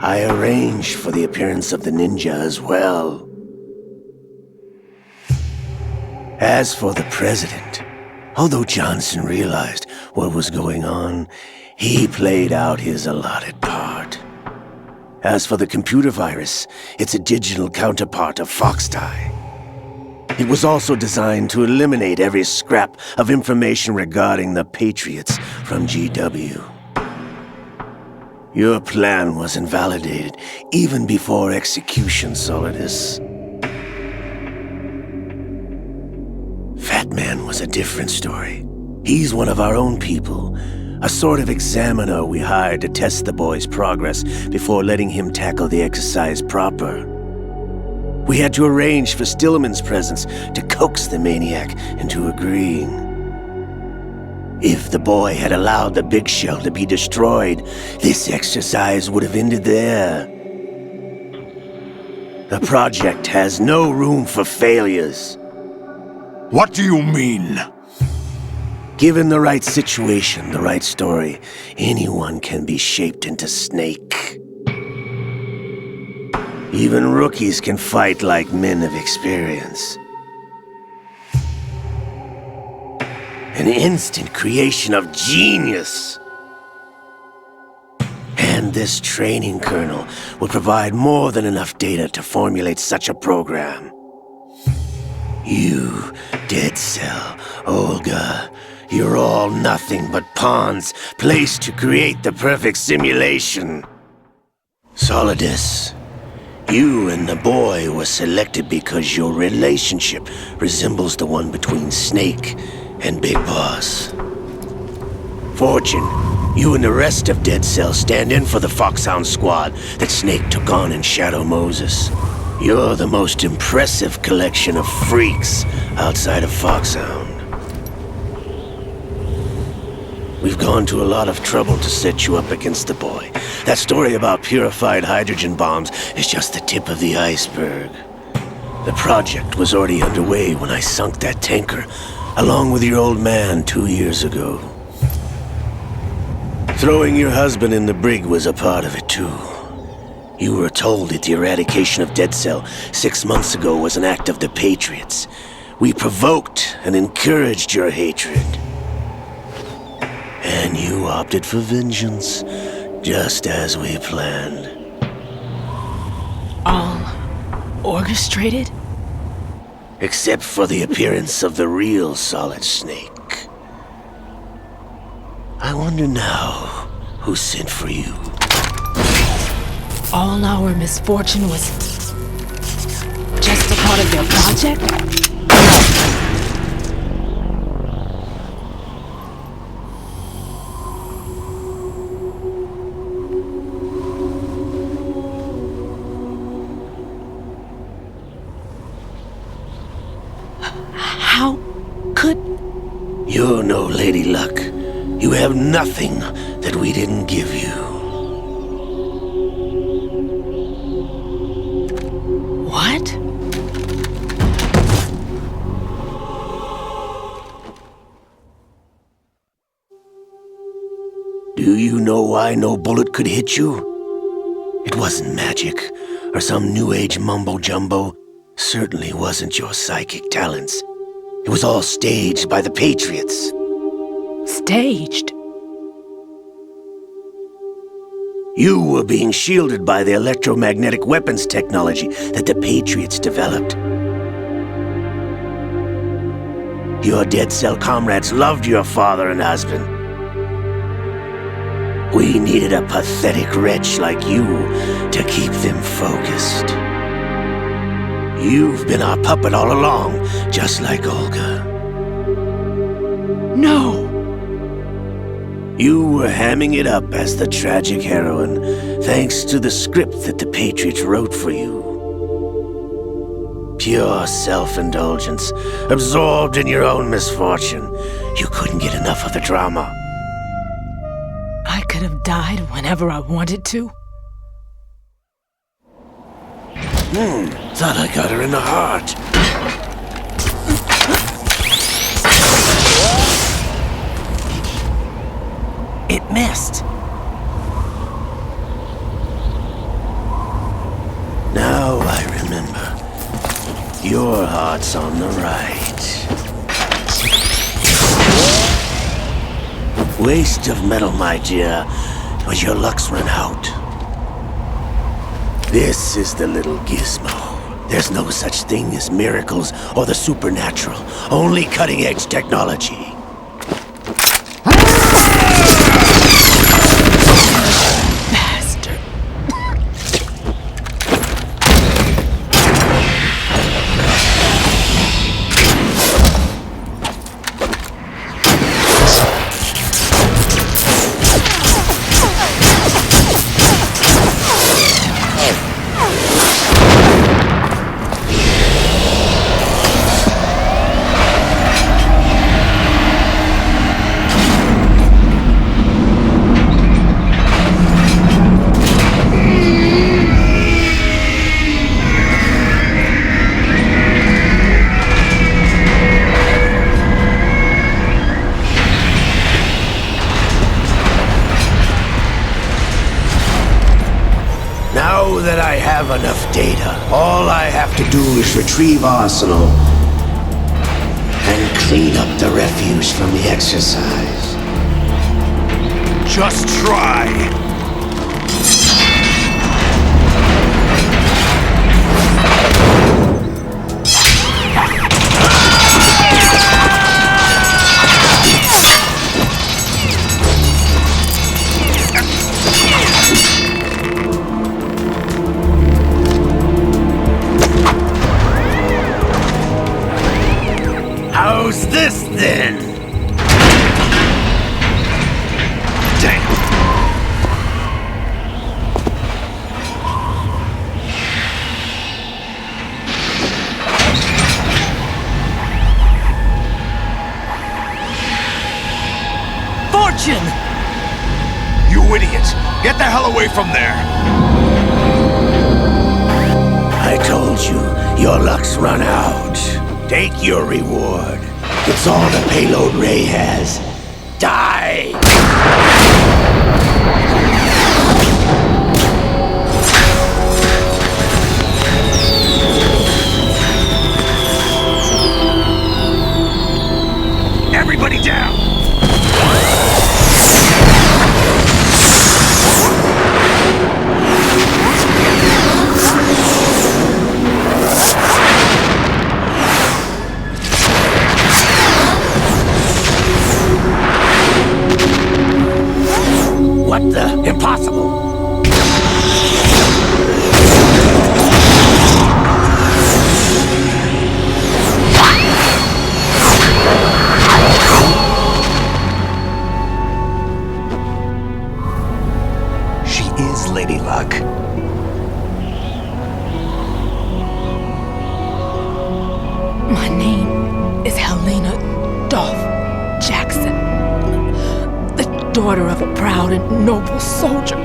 I arranged for the appearance of the ninja as well. As for the President, although Johnson realized what was going on, he played out his allotted part. As for the computer virus, it's a digital counterpart of Fox Die. It was also designed to eliminate every scrap of information regarding the Patriots from GW. Your plan was invalidated even before execution, Solidus. Fat Man was a different story. He's one of our own people, a sort of examiner we hired to test the boy's progress before letting him tackle the exercise proper. We had to arrange for Stillman's presence to coax the maniac into agreeing. If the boy had allowed the big shell to be destroyed, this exercise would have ended there. The project has no room for failures. What do you mean? Given the right situation, the right story, anyone can be shaped into Snake. Even rookies can fight like men of experience. An instant creation of genius. And this training kernel would provide more than enough data to formulate such a program. You, Dead Cell, Olga, you're all nothing but pawns placed to create the perfect simulation. Solidus, you and the boy were selected because your relationship resembles the one between Snake and Big Boss. Fortune, you and the rest of Dead Cell stand in for the Foxhound squad that Snake took on in Shadow Moses. You're the most impressive collection of freaks outside of Foxhound. We've gone to a lot of trouble to set you up against the boy. That story about purified hydrogen bombs is just the tip of the iceberg. The project was already underway when I sunk that tanker, along with your old man 2 years ago. Throwing your husband in the brig was a part of it too. You were told that the eradication of Dead Cell 6 months ago was an act of the Patriots. We provoked and encouraged your hatred. And you opted for vengeance, just as we planned. All orchestrated? Except for the appearance of the real Solid Snake. I wonder now who sent for you. All our misfortune was just a part of their project? How could... You're no Lady Luck. You have nothing that we didn't give you. What? Do you know why no bullet could hit you? It wasn't magic, or some new age mumbo-jumbo. Certainly wasn't your psychic talents. It was all staged by the Patriots. Staged? You were being shielded by the electromagnetic weapons technology that the Patriots developed. Your Dead Cell comrades loved your father and husband. We needed a pathetic wretch like you to keep them focused. You've been our puppet all along, just like Olga. No! You were hamming it up as the tragic heroine, thanks to the script that the Patriots wrote for you. Pure self-indulgence, absorbed in your own misfortune. You couldn't get enough of the drama. I could have died whenever I wanted to. Thought I got her in the heart. It missed. Now I remember. Your heart's on the right. Waste of metal, my dear, but your luck's run out. This is the little gizmo. There's no such thing as miracles or the supernatural, only cutting-edge technology. Bastard. Now that I have enough data, all I have to do is retrieve Arsenal and clean up the refuse from the exercise. Just try. How's this then? Damn. Fortune! You idiot! Get the hell away from there! I told you, your luck's run out. Take your reward. It's all the payload Ray has. Die! Everybody down! What the? Impossible! She is Lady Luck. My name is Helena Dolph Jackson, the daughter of a proud and noble soldier.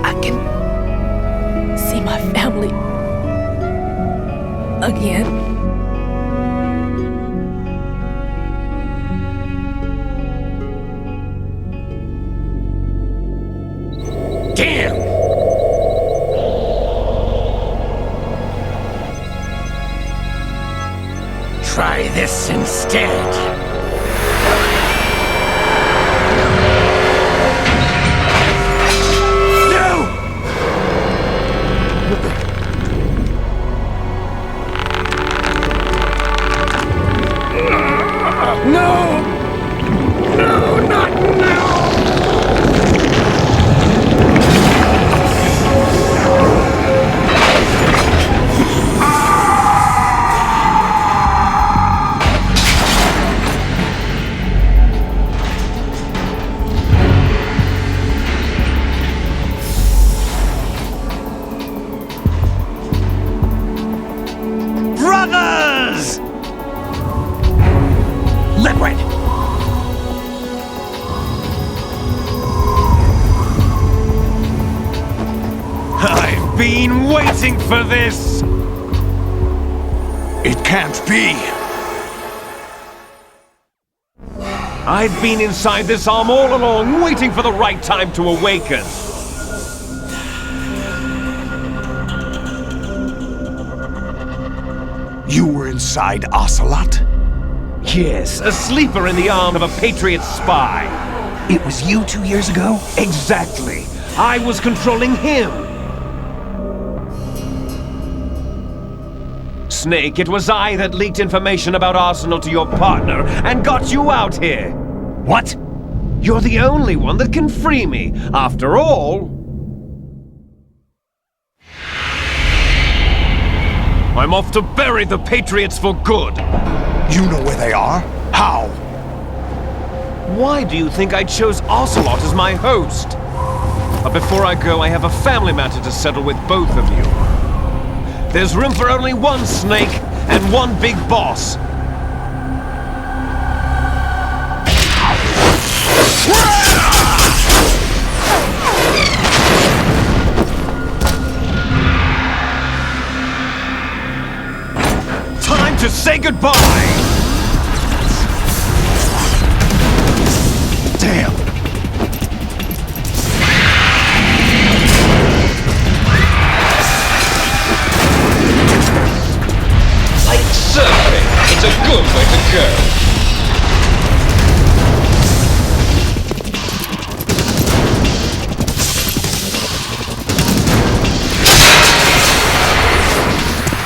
I can see my family again. Damn! Try this instead. No! No, not now! Brothers! Liquid! I've been waiting for this! It can't be! I've been inside this arm all along, waiting for the right time to awaken. You were inside Ocelot? Yes, a sleeper in the arm of a Patriots spy. It was you 2 years ago? Exactly. I was controlling him. Snake, it was I that leaked information about Arsenal to your partner and got you out here. What? You're the only one that can free me. After all, I'm off to bury the Patriots for good. You know where they are? How? Why do you think I chose Ocelot as my host? But before I go, I have a family matter to settle with both of you. There's room for only one Snake and one big boss. Time to say goodbye! Damn! Like surfing, it's a good way to go.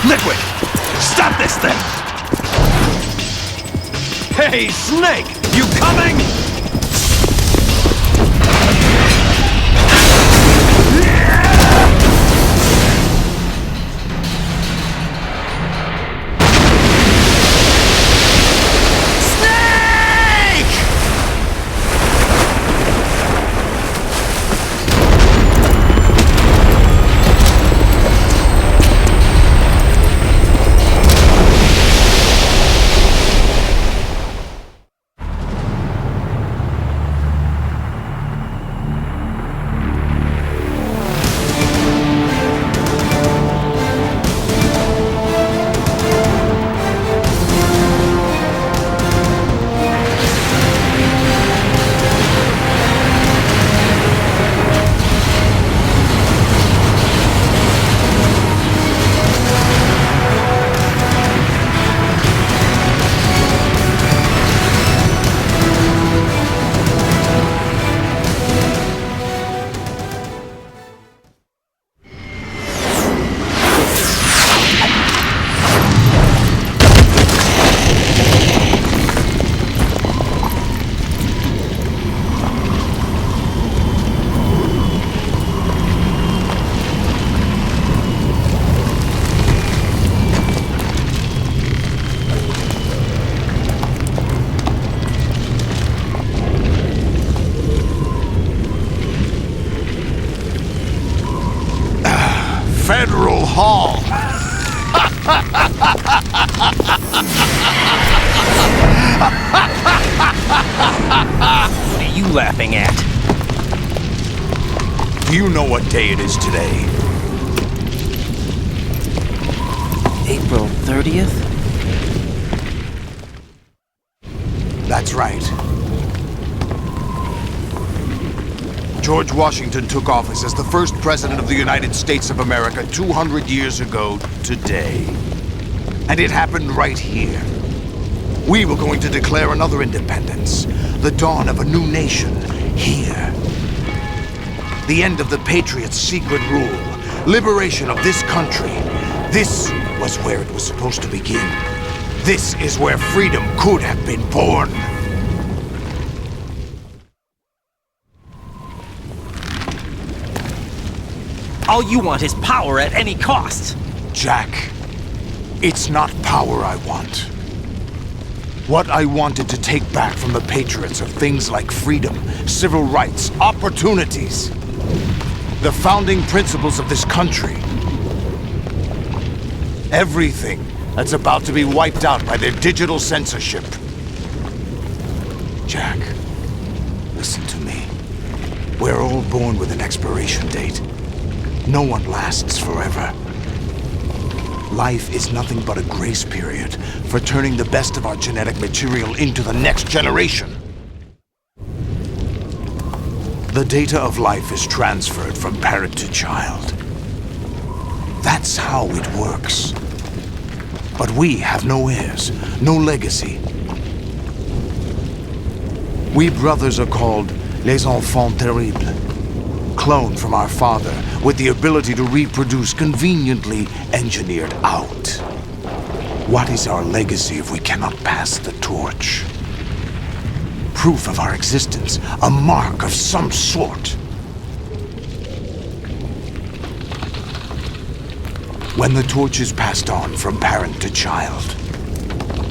Liquid! Stop this thing! Hey, Snake! You coming? Federal Hall. What are you laughing at? Do you know what day it is today? April 30th? That's right. George Washington took office as the first president of the United States of America 200 years ago today. And it happened right here. We were going to declare another independence, the dawn of a new nation, here. The end of the Patriots' secret rule, liberation of this country. This was where it was supposed to begin. This is where freedom could have been born. All you want is power at any cost. Jack, it's not power I want. What I wanted to take back from the Patriots are things like freedom, civil rights, opportunities. The founding principles of this country. Everything that's about to be wiped out by their digital censorship. Jack, listen to me. We're all born with an expiration date. No one lasts forever. Life is nothing but a grace period for turning the best of our genetic material into the next generation. The data of life is transferred from parent to child. That's how it works. But we have no heirs, no legacy. We brothers are called Les enfants terribles. Cloned from our father, with the ability to reproduce conveniently engineered out. What is our legacy if we cannot pass the torch? Proof of our existence, a mark of some sort. When the torch is passed on from parent to child,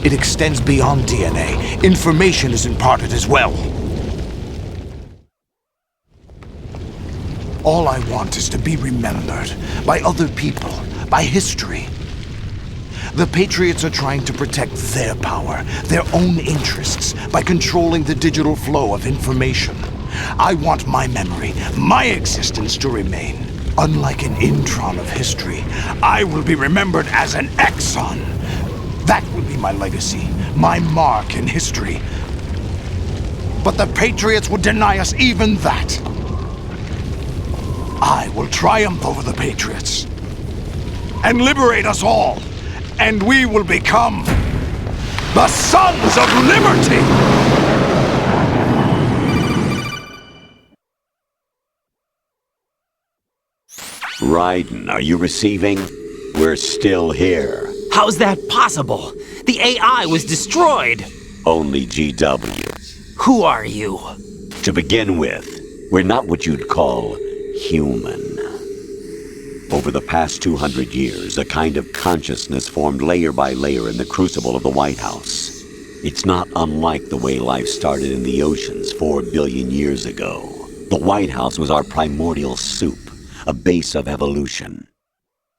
it extends beyond DNA. Information is imparted as well. All I want is to be remembered by other people, by history. The Patriots are trying to protect their power, their own interests, by controlling the digital flow of information. I want my memory, my existence to remain. Unlike an intron of history, I will be remembered as an exon. That will be my legacy, my mark in history. But the Patriots would deny us even that. I will triumph over the Patriots and liberate us all, and we will become the Sons of Liberty! Raiden, are you receiving? We're still here. How's that possible? The AI was destroyed. Only GW. Who are you? To begin with, we're not what you'd call human. Over the past 200 years, a kind of consciousness formed layer by layer in the crucible of the White House. It's not unlike the way life started in the oceans 4 billion years ago. The White House was our primordial soup, a base of evolution.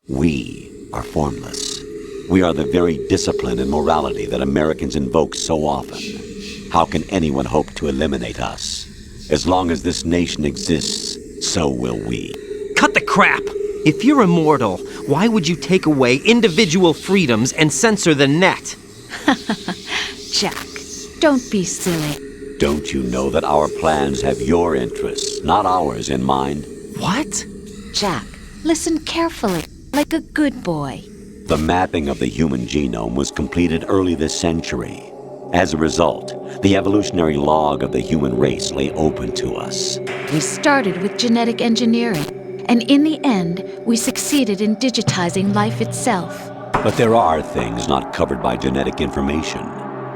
We are formless. We are the very discipline and morality that Americans invoke so often. How can anyone hope to eliminate us? As long as this nation exists, so will we. Cut the crap! If you're immortal, why would you take away individual freedoms and censor the net? Jack, don't be silly. Don't you know that our plans have your interests, not ours, in mind? What? Jack, listen carefully, like a good boy. The mapping of the human genome was completed early this century. As a result, the evolutionary log of the human race lay open to us. We started with genetic engineering, and in the end, we succeeded in digitizing life itself. But there are things not covered by genetic information.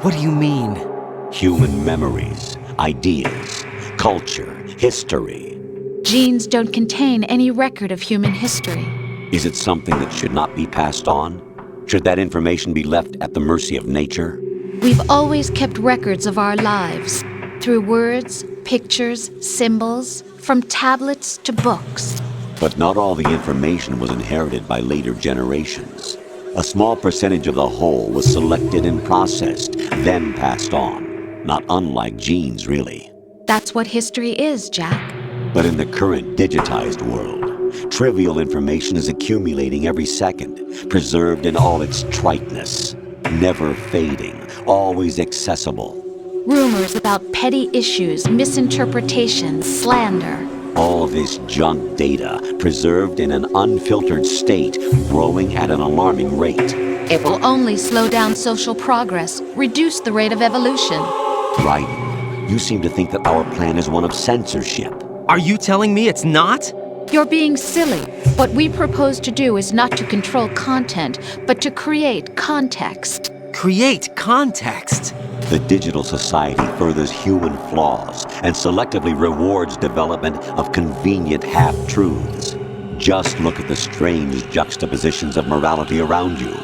What do you mean? Human memories, ideas, culture, history. Genes don't contain any record of human history. Is it something that should not be passed on? Should that information be left at the mercy of nature? We've always kept records of our lives, through words, pictures, symbols, from tablets to books. But not all the information was inherited by later generations. A small percentage of the whole was selected and processed, then passed on. Not unlike genes, really. That's what history is, Jack. But in the current digitized world, trivial information is accumulating every second, preserved in all its triteness, never fading, always accessible. Rumors about petty issues, misinterpretations, slander. All this junk data, preserved in an unfiltered state, growing at an alarming rate. It will only slow down social progress, reduce the rate of evolution. Right. You seem to think that our plan is one of censorship. Are you telling me it's not? You're being silly. What we propose to do is not to control content, but to create context. Create context? The digital society furthers human flaws and selectively rewards development of convenient half-truths. Just look at the strange juxtapositions of morality around you.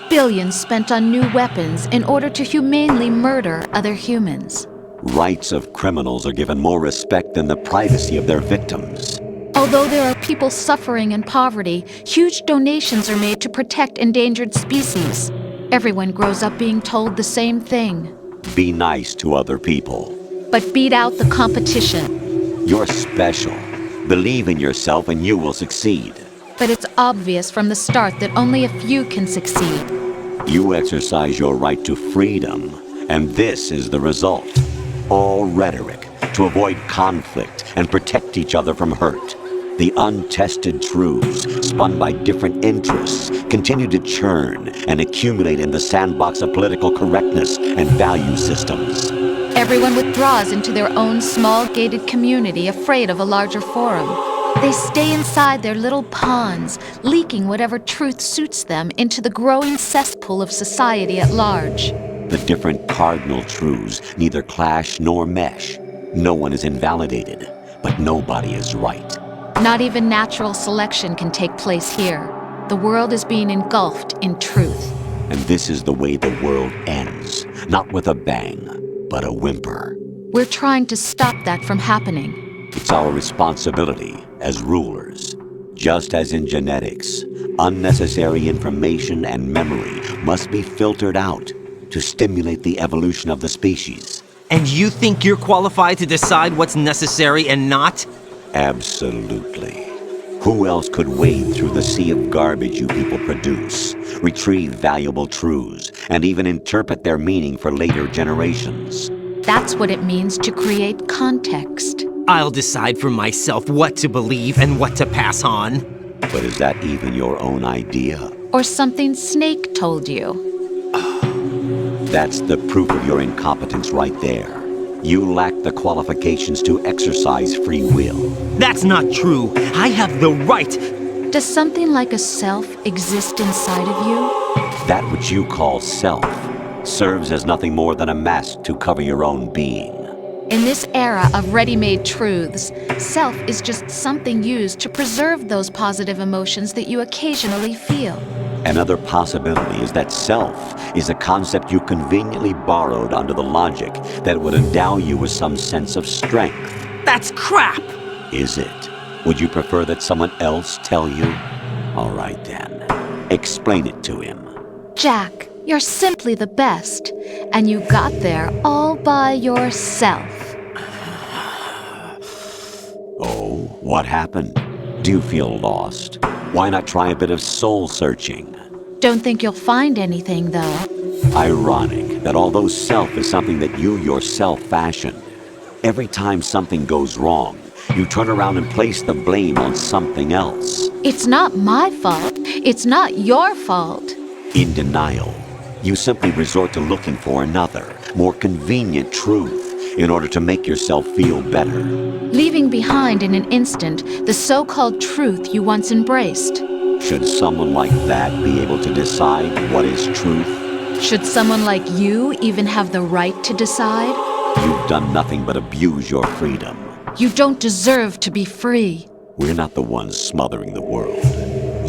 Billions spent on new weapons in order to humanely murder other humans. Rights of criminals are given more respect than the privacy of their victims. Although there are people suffering in poverty, huge donations are made to protect endangered species. Everyone grows up being told the same thing. Be nice to other people. But beat out the competition. You're special. Believe in yourself and you will succeed. But it's obvious from the start that only a few can succeed. You exercise your right to freedom, and this is the result. All rhetoric to avoid conflict and protect each other from hurt. The untested truths, spun by different interests, continue to churn and accumulate in the sandbox of political correctness and value systems. Everyone withdraws into their own small gated community, afraid of a larger forum. They stay inside their little ponds, leaking whatever truth suits them into the growing cesspool of society at large. The different cardinal truths neither clash nor mesh. No one is invalidated, but nobody is right. Not even natural selection can take place here. The world is being engulfed in truth. And this is the way the world ends, not with a bang, but a whimper. We're trying to stop that from happening. It's our responsibility as rulers. Just as in genetics, unnecessary information and memory must be filtered out to stimulate the evolution of the species. And you think you're qualified to decide what's necessary and not? Absolutely. Who else could wade through the sea of garbage you people produce, retrieve valuable truths, and even interpret their meaning for later generations? That's what it means to create context. I'll decide for myself what to believe and what to pass on. But is that even your own idea? Or something Snake told you? That's the proof of your incompetence right there. You lack the qualifications to exercise free will. That's not true. I have the right. Does something like a self exist inside of you? That which you call self serves as nothing more than a mask to cover your own being. In this era of ready-made truths, self is just something used to preserve those positive emotions that you occasionally feel. Another possibility is that self is a concept you conveniently borrowed under the logic that would endow you with some sense of strength. That's crap! Is it? Would you prefer that someone else tell you? All right then. Explain it to him. Jack, you're simply the best, and you got there all by yourself. Oh, what happened? Do you feel lost? Why not try a bit of soul-searching? Don't think you'll find anything, though. Ironic that although self is something that you yourself fashioned, every time something goes wrong, you turn around and place the blame on something else. It's not my fault. It's not your fault. In denial, you simply resort to looking for another, more convenient truth in order to make yourself feel better. Leaving behind in an instant the so-called truth you once embraced. Should someone like that be able to decide what is truth? Should someone like you even have the right to decide? You've done nothing but abuse your freedom. You don't deserve to be free. We're not the ones smothering the world.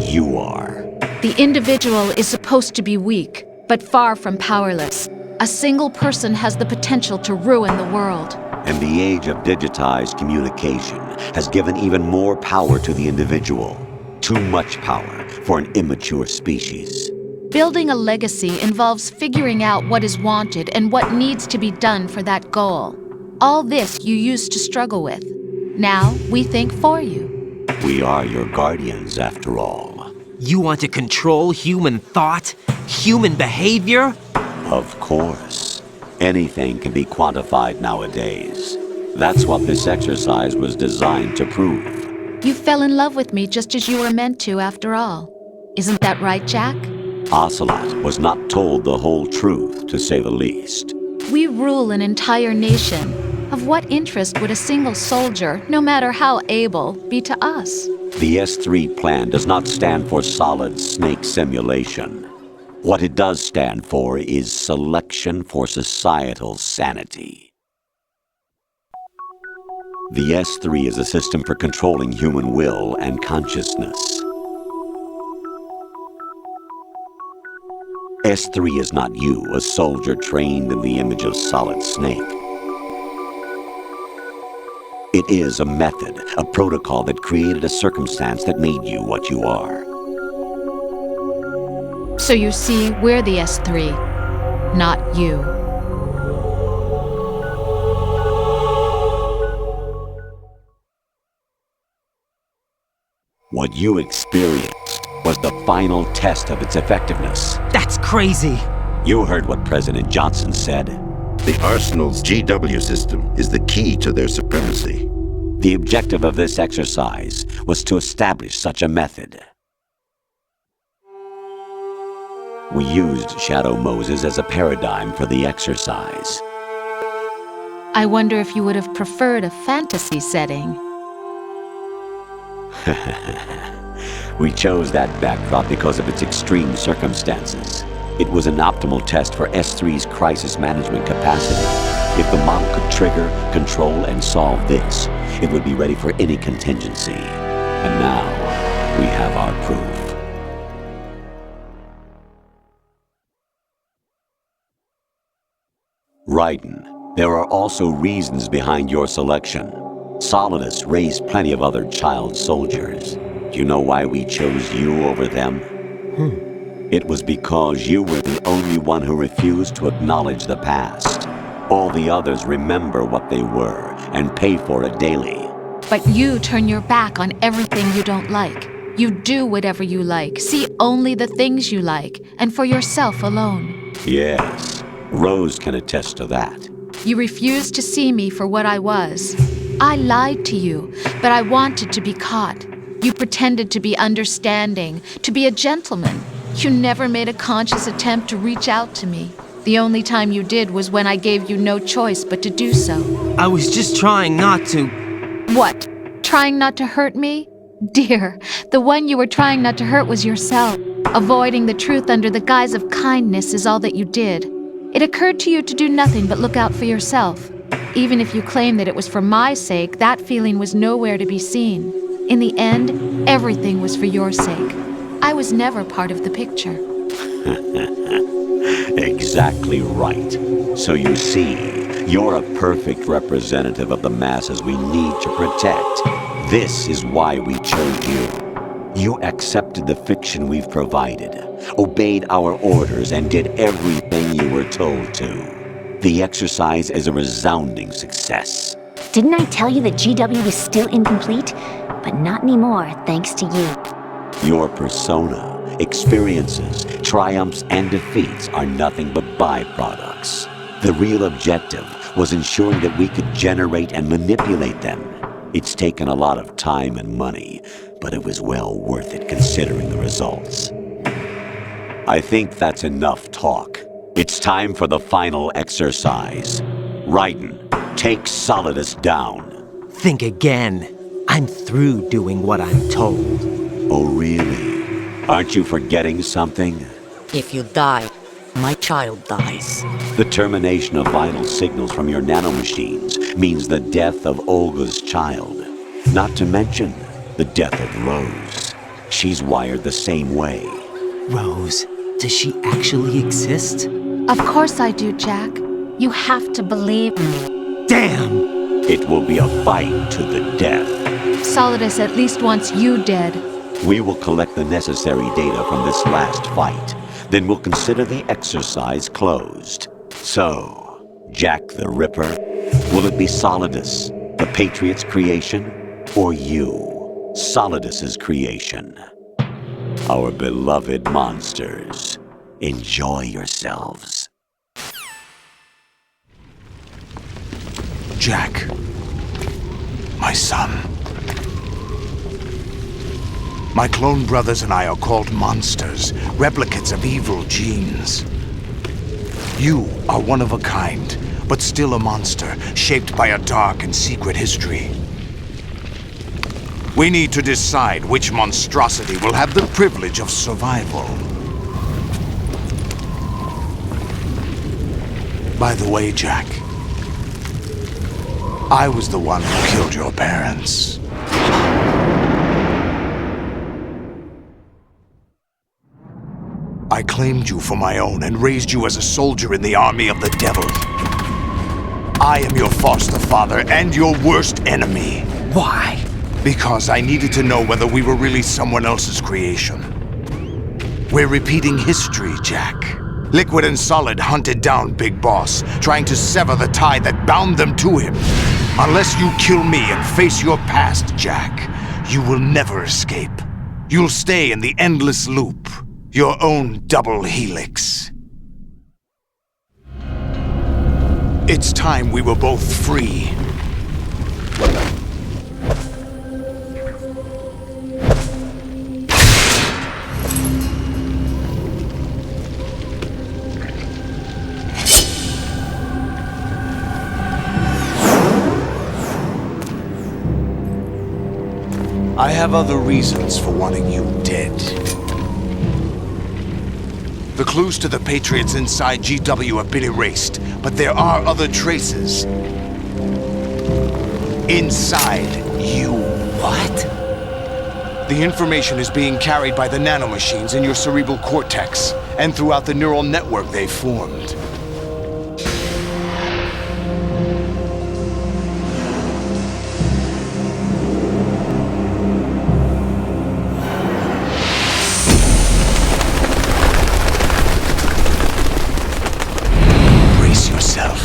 You are. The individual is supposed to be weak, but far from powerless. A single person has the potential to ruin the world. And the age of digitized communication has given even more power to the individual. Too much power for an immature species. Building a legacy involves figuring out what is wanted and what needs to be done for that goal. All this you used to struggle with. Now we think for you. We are your guardians, after all. You want to control human thought? Human behavior? Of course. Anything can be quantified nowadays. That's what this exercise was designed to prove. You fell in love with me just as you were meant to, after all. Isn't that right, Jack? Ocelot was not told the whole truth, to say the least. We rule an entire nation. Of what interest would a single soldier, no matter how able, be to us? The S3 plan does not stand for solid snake simulation. What it does stand for is selection for societal sanity. The S3 is a system for controlling human will and consciousness. S3 is not you, a soldier trained in the image of Solid Snake. It is a method, a protocol that created a circumstance that made you what you are. So you see, we're the S3, not you. What you experienced was the final test of its effectiveness. That's crazy. You heard what President Johnson said. The Arsenal's GW system is the key to their supremacy. The objective of this exercise was to establish such a method. We used Shadow Moses as a paradigm for the exercise. I wonder if you would have preferred a fantasy setting. We chose that backdrop because of its extreme circumstances. It was an optimal test for S3's crisis management capacity. If the model could trigger, control, and solve this, it would be ready for any contingency. And now, we have our proof. Raiden, there are also reasons behind your selection. Solidus raised plenty of other child soldiers. Do you know why we chose you over them? It was because you were the only one who refused to acknowledge the past. All the others remember what they were and pay for it daily. But you turn your back on everything you don't like. You do whatever you like, see only the things you like, and for yourself alone. Yes, Rose can attest to that. You refused to see me for what I was. I lied to you, but I wanted to be caught. You pretended to be understanding, to be a gentleman. You never made a conscious attempt to reach out to me. The only time you did was when I gave you no choice but to do so. I was just trying not to. What? Trying not to hurt me? Dear, the one you were trying not to hurt was yourself. Avoiding the truth under the guise of kindness is all that you did. It occurred to you to do nothing but look out for yourself. Even if you claim that it was for my sake, that feeling was nowhere to be seen. In the end, everything was for your sake. I was never part of the picture. Exactly right. So you see, you're a perfect representative of the masses we need to protect. This is why we chose you. You accepted the fiction we've provided, obeyed our orders, and did everything you were told to. The exercise is a resounding success. Didn't I tell you that GW was still incomplete? But not anymore, thanks to you. Your persona, experiences, triumphs, and defeats are nothing but byproducts. The real objective was ensuring that we could generate and manipulate them. It's taken a lot of time and money, but it was well worth it considering the results. I think that's enough talk. It's time for the final exercise. Raiden, take Solidus down. Think again. I'm through doing what I'm told. Oh, really? Aren't you forgetting something? If you die, my child dies. The termination of vital signals from your nanomachines means the death of Olga's child. Not to mention the death of Rose. She's wired the same way. Rose, does she actually exist? Of course I do, Jack. You have to believe me. Damn! It will be a fight to the death. Solidus at least wants you dead. We will collect the necessary data from this last fight. Then we'll consider the exercise closed. So, Jack the Ripper, will it be Solidus, the Patriots' creation, or you, Solidus's creation? Our beloved monsters, enjoy yourselves. Jack, my son. My clone brothers and I are called monsters, replicates of evil genes. You are one of a kind, but still a monster, shaped by a dark and secret history. We need to decide which monstrosity will have the privilege of survival. By the way, Jack, I was the one who killed your parents. I claimed you for my own and raised you as a soldier in the army of the devil. I am your foster father and your worst enemy. Why? Because I needed to know whether we were really someone else's creation. We're repeating history, Jack. Liquid and Solid hunted down Big Boss, trying to sever the tie that bound them to him. Unless you kill me and face your past, Jack, you will never escape. You'll stay in the endless loop. Your own double helix. It's time we were both free. I have other reasons for wanting you dead. The clues to the Patriots inside GW have been erased, but there are other traces. Inside you. What? The information is being carried by the nanomachines in your cerebral cortex, and throughout the neural network they formed. Brace yourself.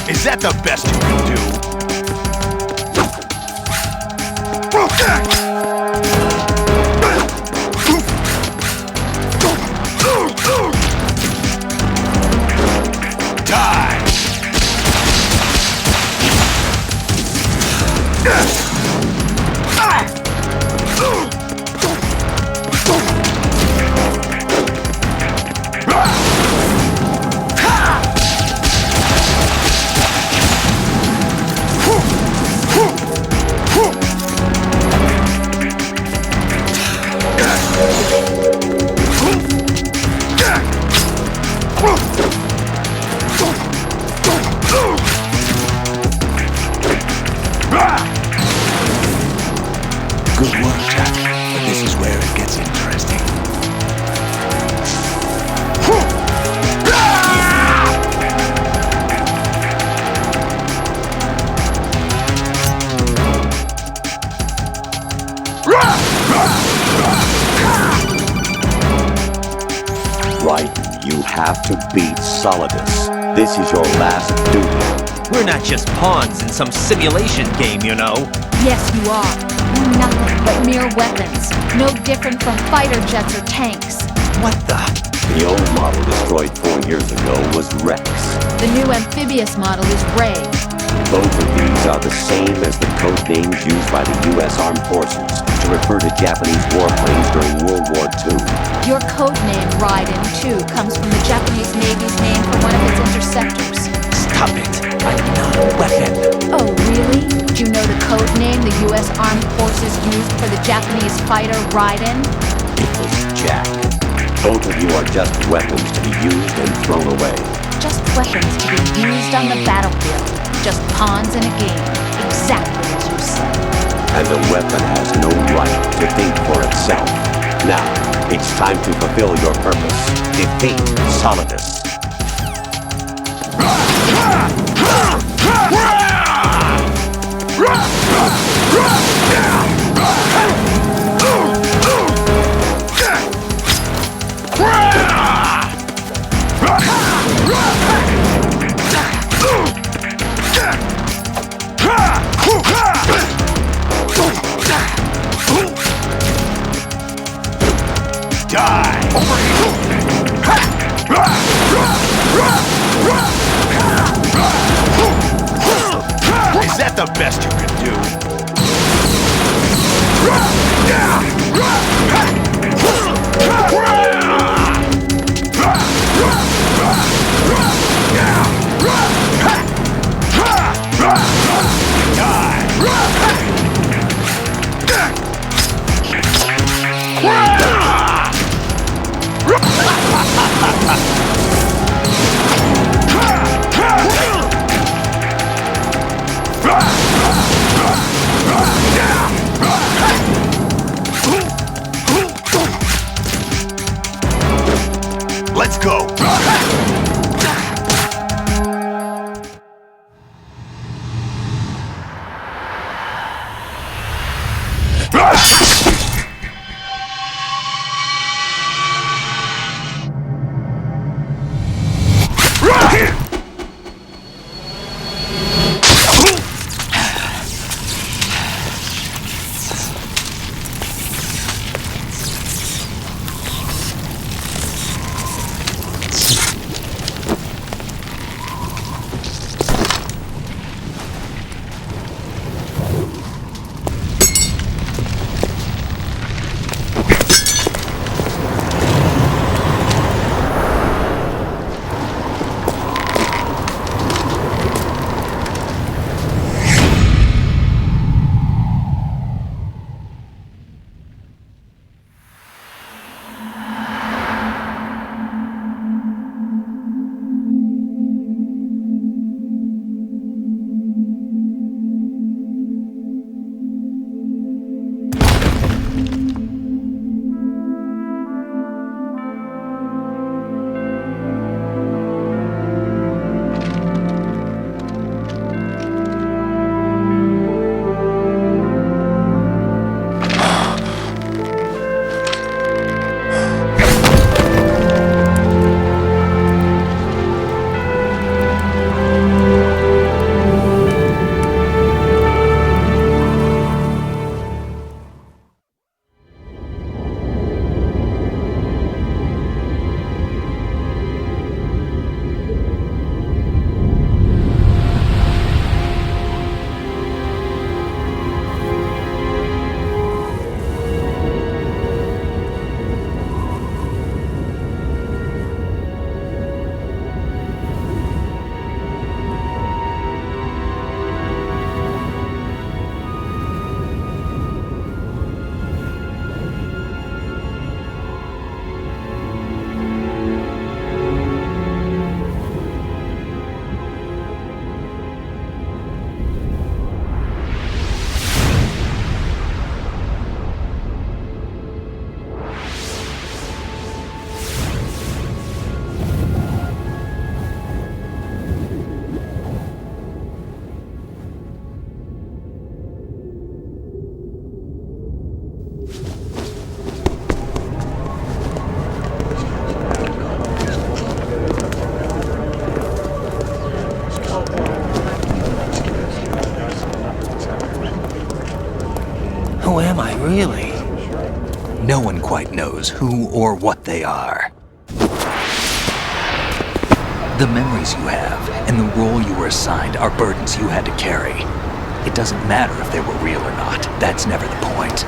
Is that the best you can do? Good work, Jack. But this is where it gets interesting. Right, you have to beat Solidus. This is your last duty. We're not just pawns in some simulation game, you know. Yes, you are. We're nothing but mere weapons. No different from fighter jets or tanks. What the? The old model destroyed 4 years ago was Rex. The new amphibious model is Ray. Both of these are the same as the code names used by the U.S. Armed Forces to refer to Japanese warplanes during World War II. Your code name, Raiden, too, comes from the Japanese Navy's name for one of its interceptors. Stop it! I'm not a weapon. Oh, really? Do you know the code name the U.S. Armed Forces used for the Japanese fighter Raiden? It was Jack. Both of you are just weapons to be used and thrown away. Just weapons to be used on the battlefield. Just pawns in a game. Exactly as you said. And a weapon has no right to think for itself. Now, it's time to fulfill your purpose. Defeat Solidus. Is that the best you can do? Let's go! Who am I, really? No one quite knows who or what they are. The memories you have and the role you were assigned are burdens you had to carry. It doesn't matter if they were real or not. That's never the point.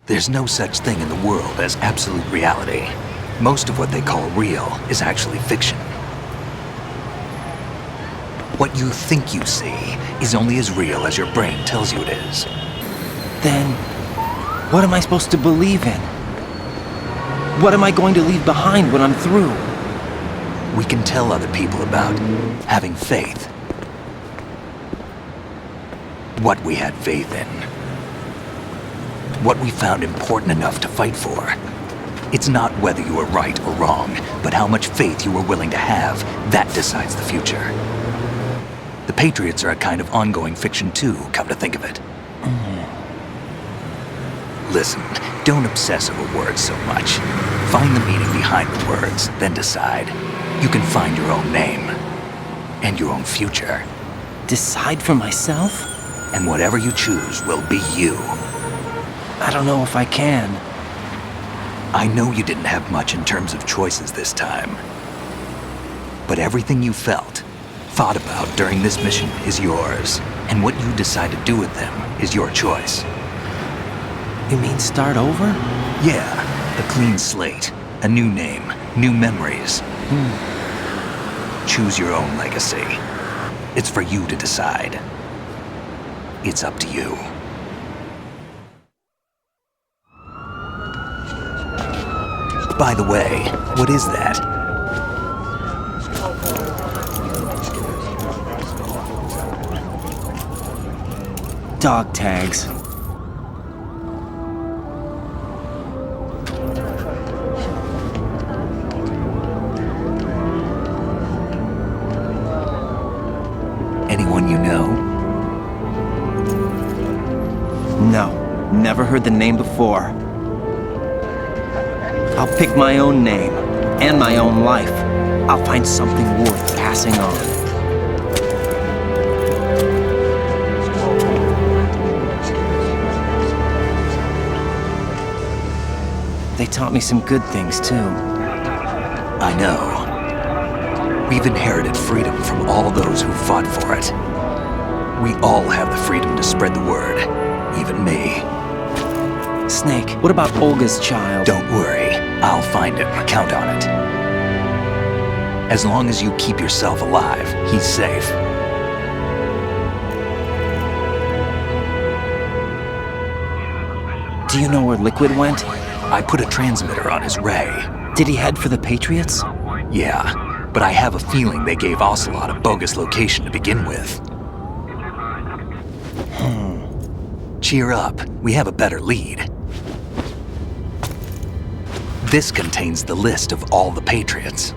There's no such thing in the world as absolute reality. Most of what they call real is actually fiction. What you think you see is only as real as your brain tells you it is. Then, what am I supposed to believe in? What am I going to leave behind when I'm through? We can tell other people about having faith. What we had faith in. What we found important enough to fight for. It's not whether you were right or wrong, but how much faith you were willing to have. That decides the future. The Patriots are a kind of ongoing fiction too, come to think of it. Listen, don't obsess over words so much. Find the meaning behind the words, then decide. You can find your own name. And your own future. Decide for myself? And whatever you choose will be you. I don't know if I can. I know you didn't have much in terms of choices this time. But everything you felt, thought about during this mission is yours. And what you decide to do with them is your choice. You mean start over? Yeah, a clean slate, a new name, new memories. Choose your own legacy. It's for you to decide. It's up to you. By the way, what is that? Dog tags. Anyone you know? No, never heard the name before. I'll pick my own name, and my own life. I'll find something worth passing on. They taught me some good things, too. I know. We've inherited freedom from all those who fought for it. We all have the freedom to spread the word, even me. Snake, what about Olga's child? Don't worry, I'll find him. Count on it. As long as you keep yourself alive, he's safe. Do you know where Liquid went? I put a transmitter on his ray. Did he head for the Patriots? Yeah, but I have a feeling they gave Ocelot a bogus location to begin with. Cheer up, we have a better lead. This contains the list of all the Patriots.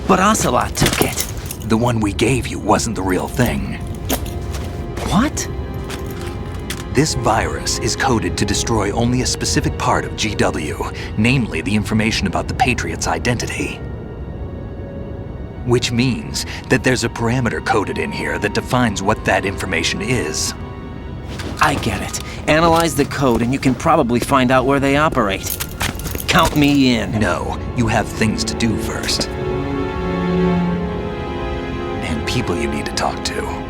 But Ocelot took it. The one we gave you wasn't the real thing. What? This virus is coded to destroy only a specific part of GW, namely the information about the Patriots' identity. Which means that there's a parameter coded in here that defines what that information is. I get it. Analyze the code and you can probably find out where they operate. Count me in. No, you have things to do first. And people you need to talk to.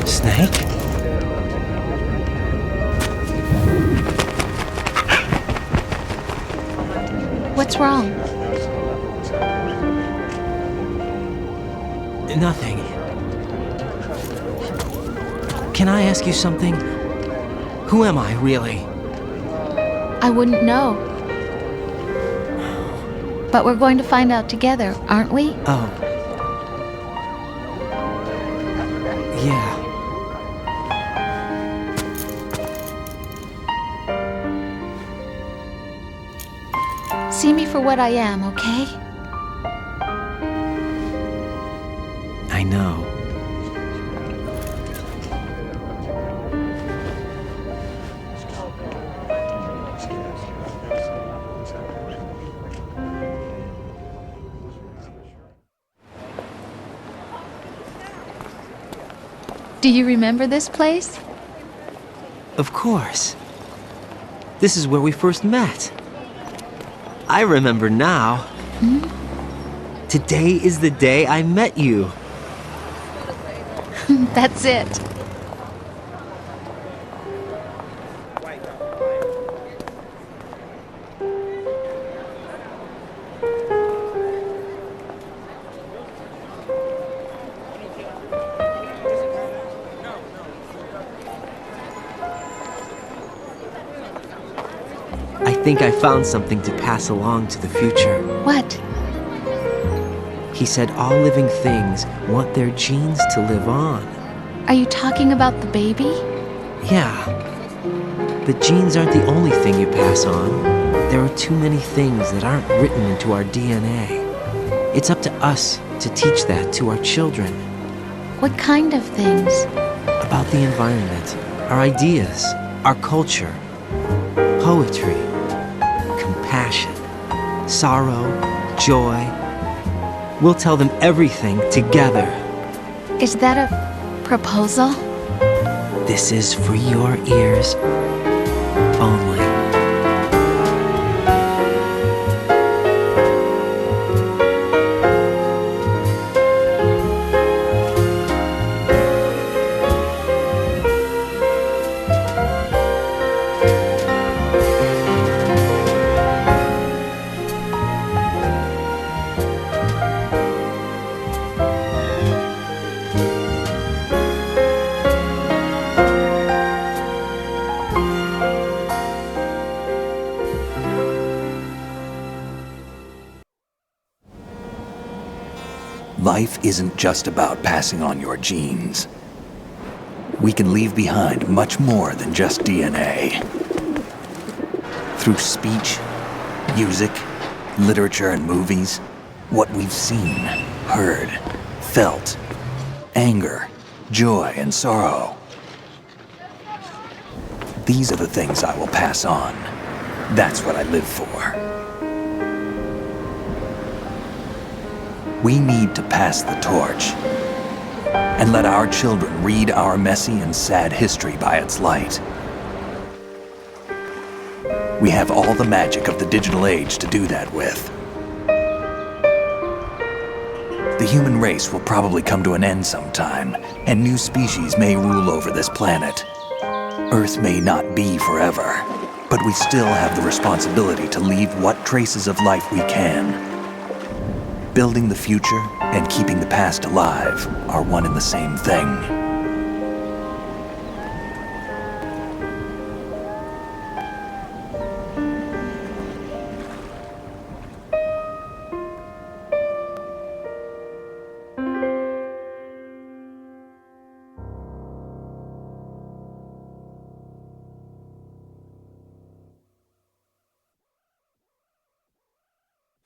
Snake? What's wrong? Nothing. Can I ask you something? Who am I, really? I wouldn't know. But we're going to find out together, aren't we? Oh. Yeah. See me for what I am, okay? I know. Do you remember this place? Of course. This is where we first met. I remember now. Hmm? Today is the day I met you. That's it. I think I found something to pass along to the future. What? He said all living things want their genes to live on. Are you talking about the baby? Yeah. The genes aren't the only thing you pass on. There are too many things that aren't written into our DNA. It's up to us to teach that to our children. What kind of things? About the environment, our ideas, our culture, poetry, compassion, sorrow, joy. We'll tell them everything together. Is that a proposal? This is for your ears only. Life isn't just about passing on your genes. We can leave behind much more than just DNA. Through speech, music, literature, and movies, what we've seen, heard, felt, anger, joy, and sorrow. These are the things I will pass on. That's what I live for. We need to pass the torch and let our children read our messy and sad history by its light. We have all the magic of the digital age to do that with. The human race will probably come to an end sometime, and new species may rule over this planet. Earth may not be forever, but we still have the responsibility to leave what traces of life we can. Building the future and keeping the past alive are one and the same thing.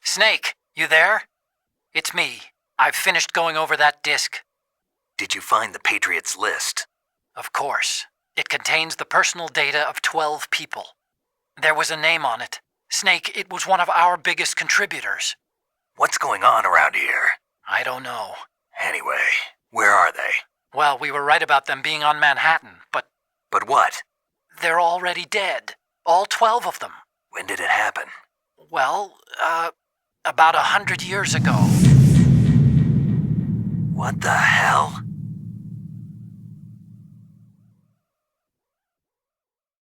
Snake, you there? It's me. I've finished going over that disk. Did you find the Patriots list? Of course. It contains the personal data of 12 people. There was a name on it. Snake, it was one of our biggest contributors. What's going on around here? I don't know. Anyway, where are they? Well, we were right about them being on Manhattan, but... But what? They're already dead. All 12 of them. When did it happen? Well, about 100 years ago. What the hell?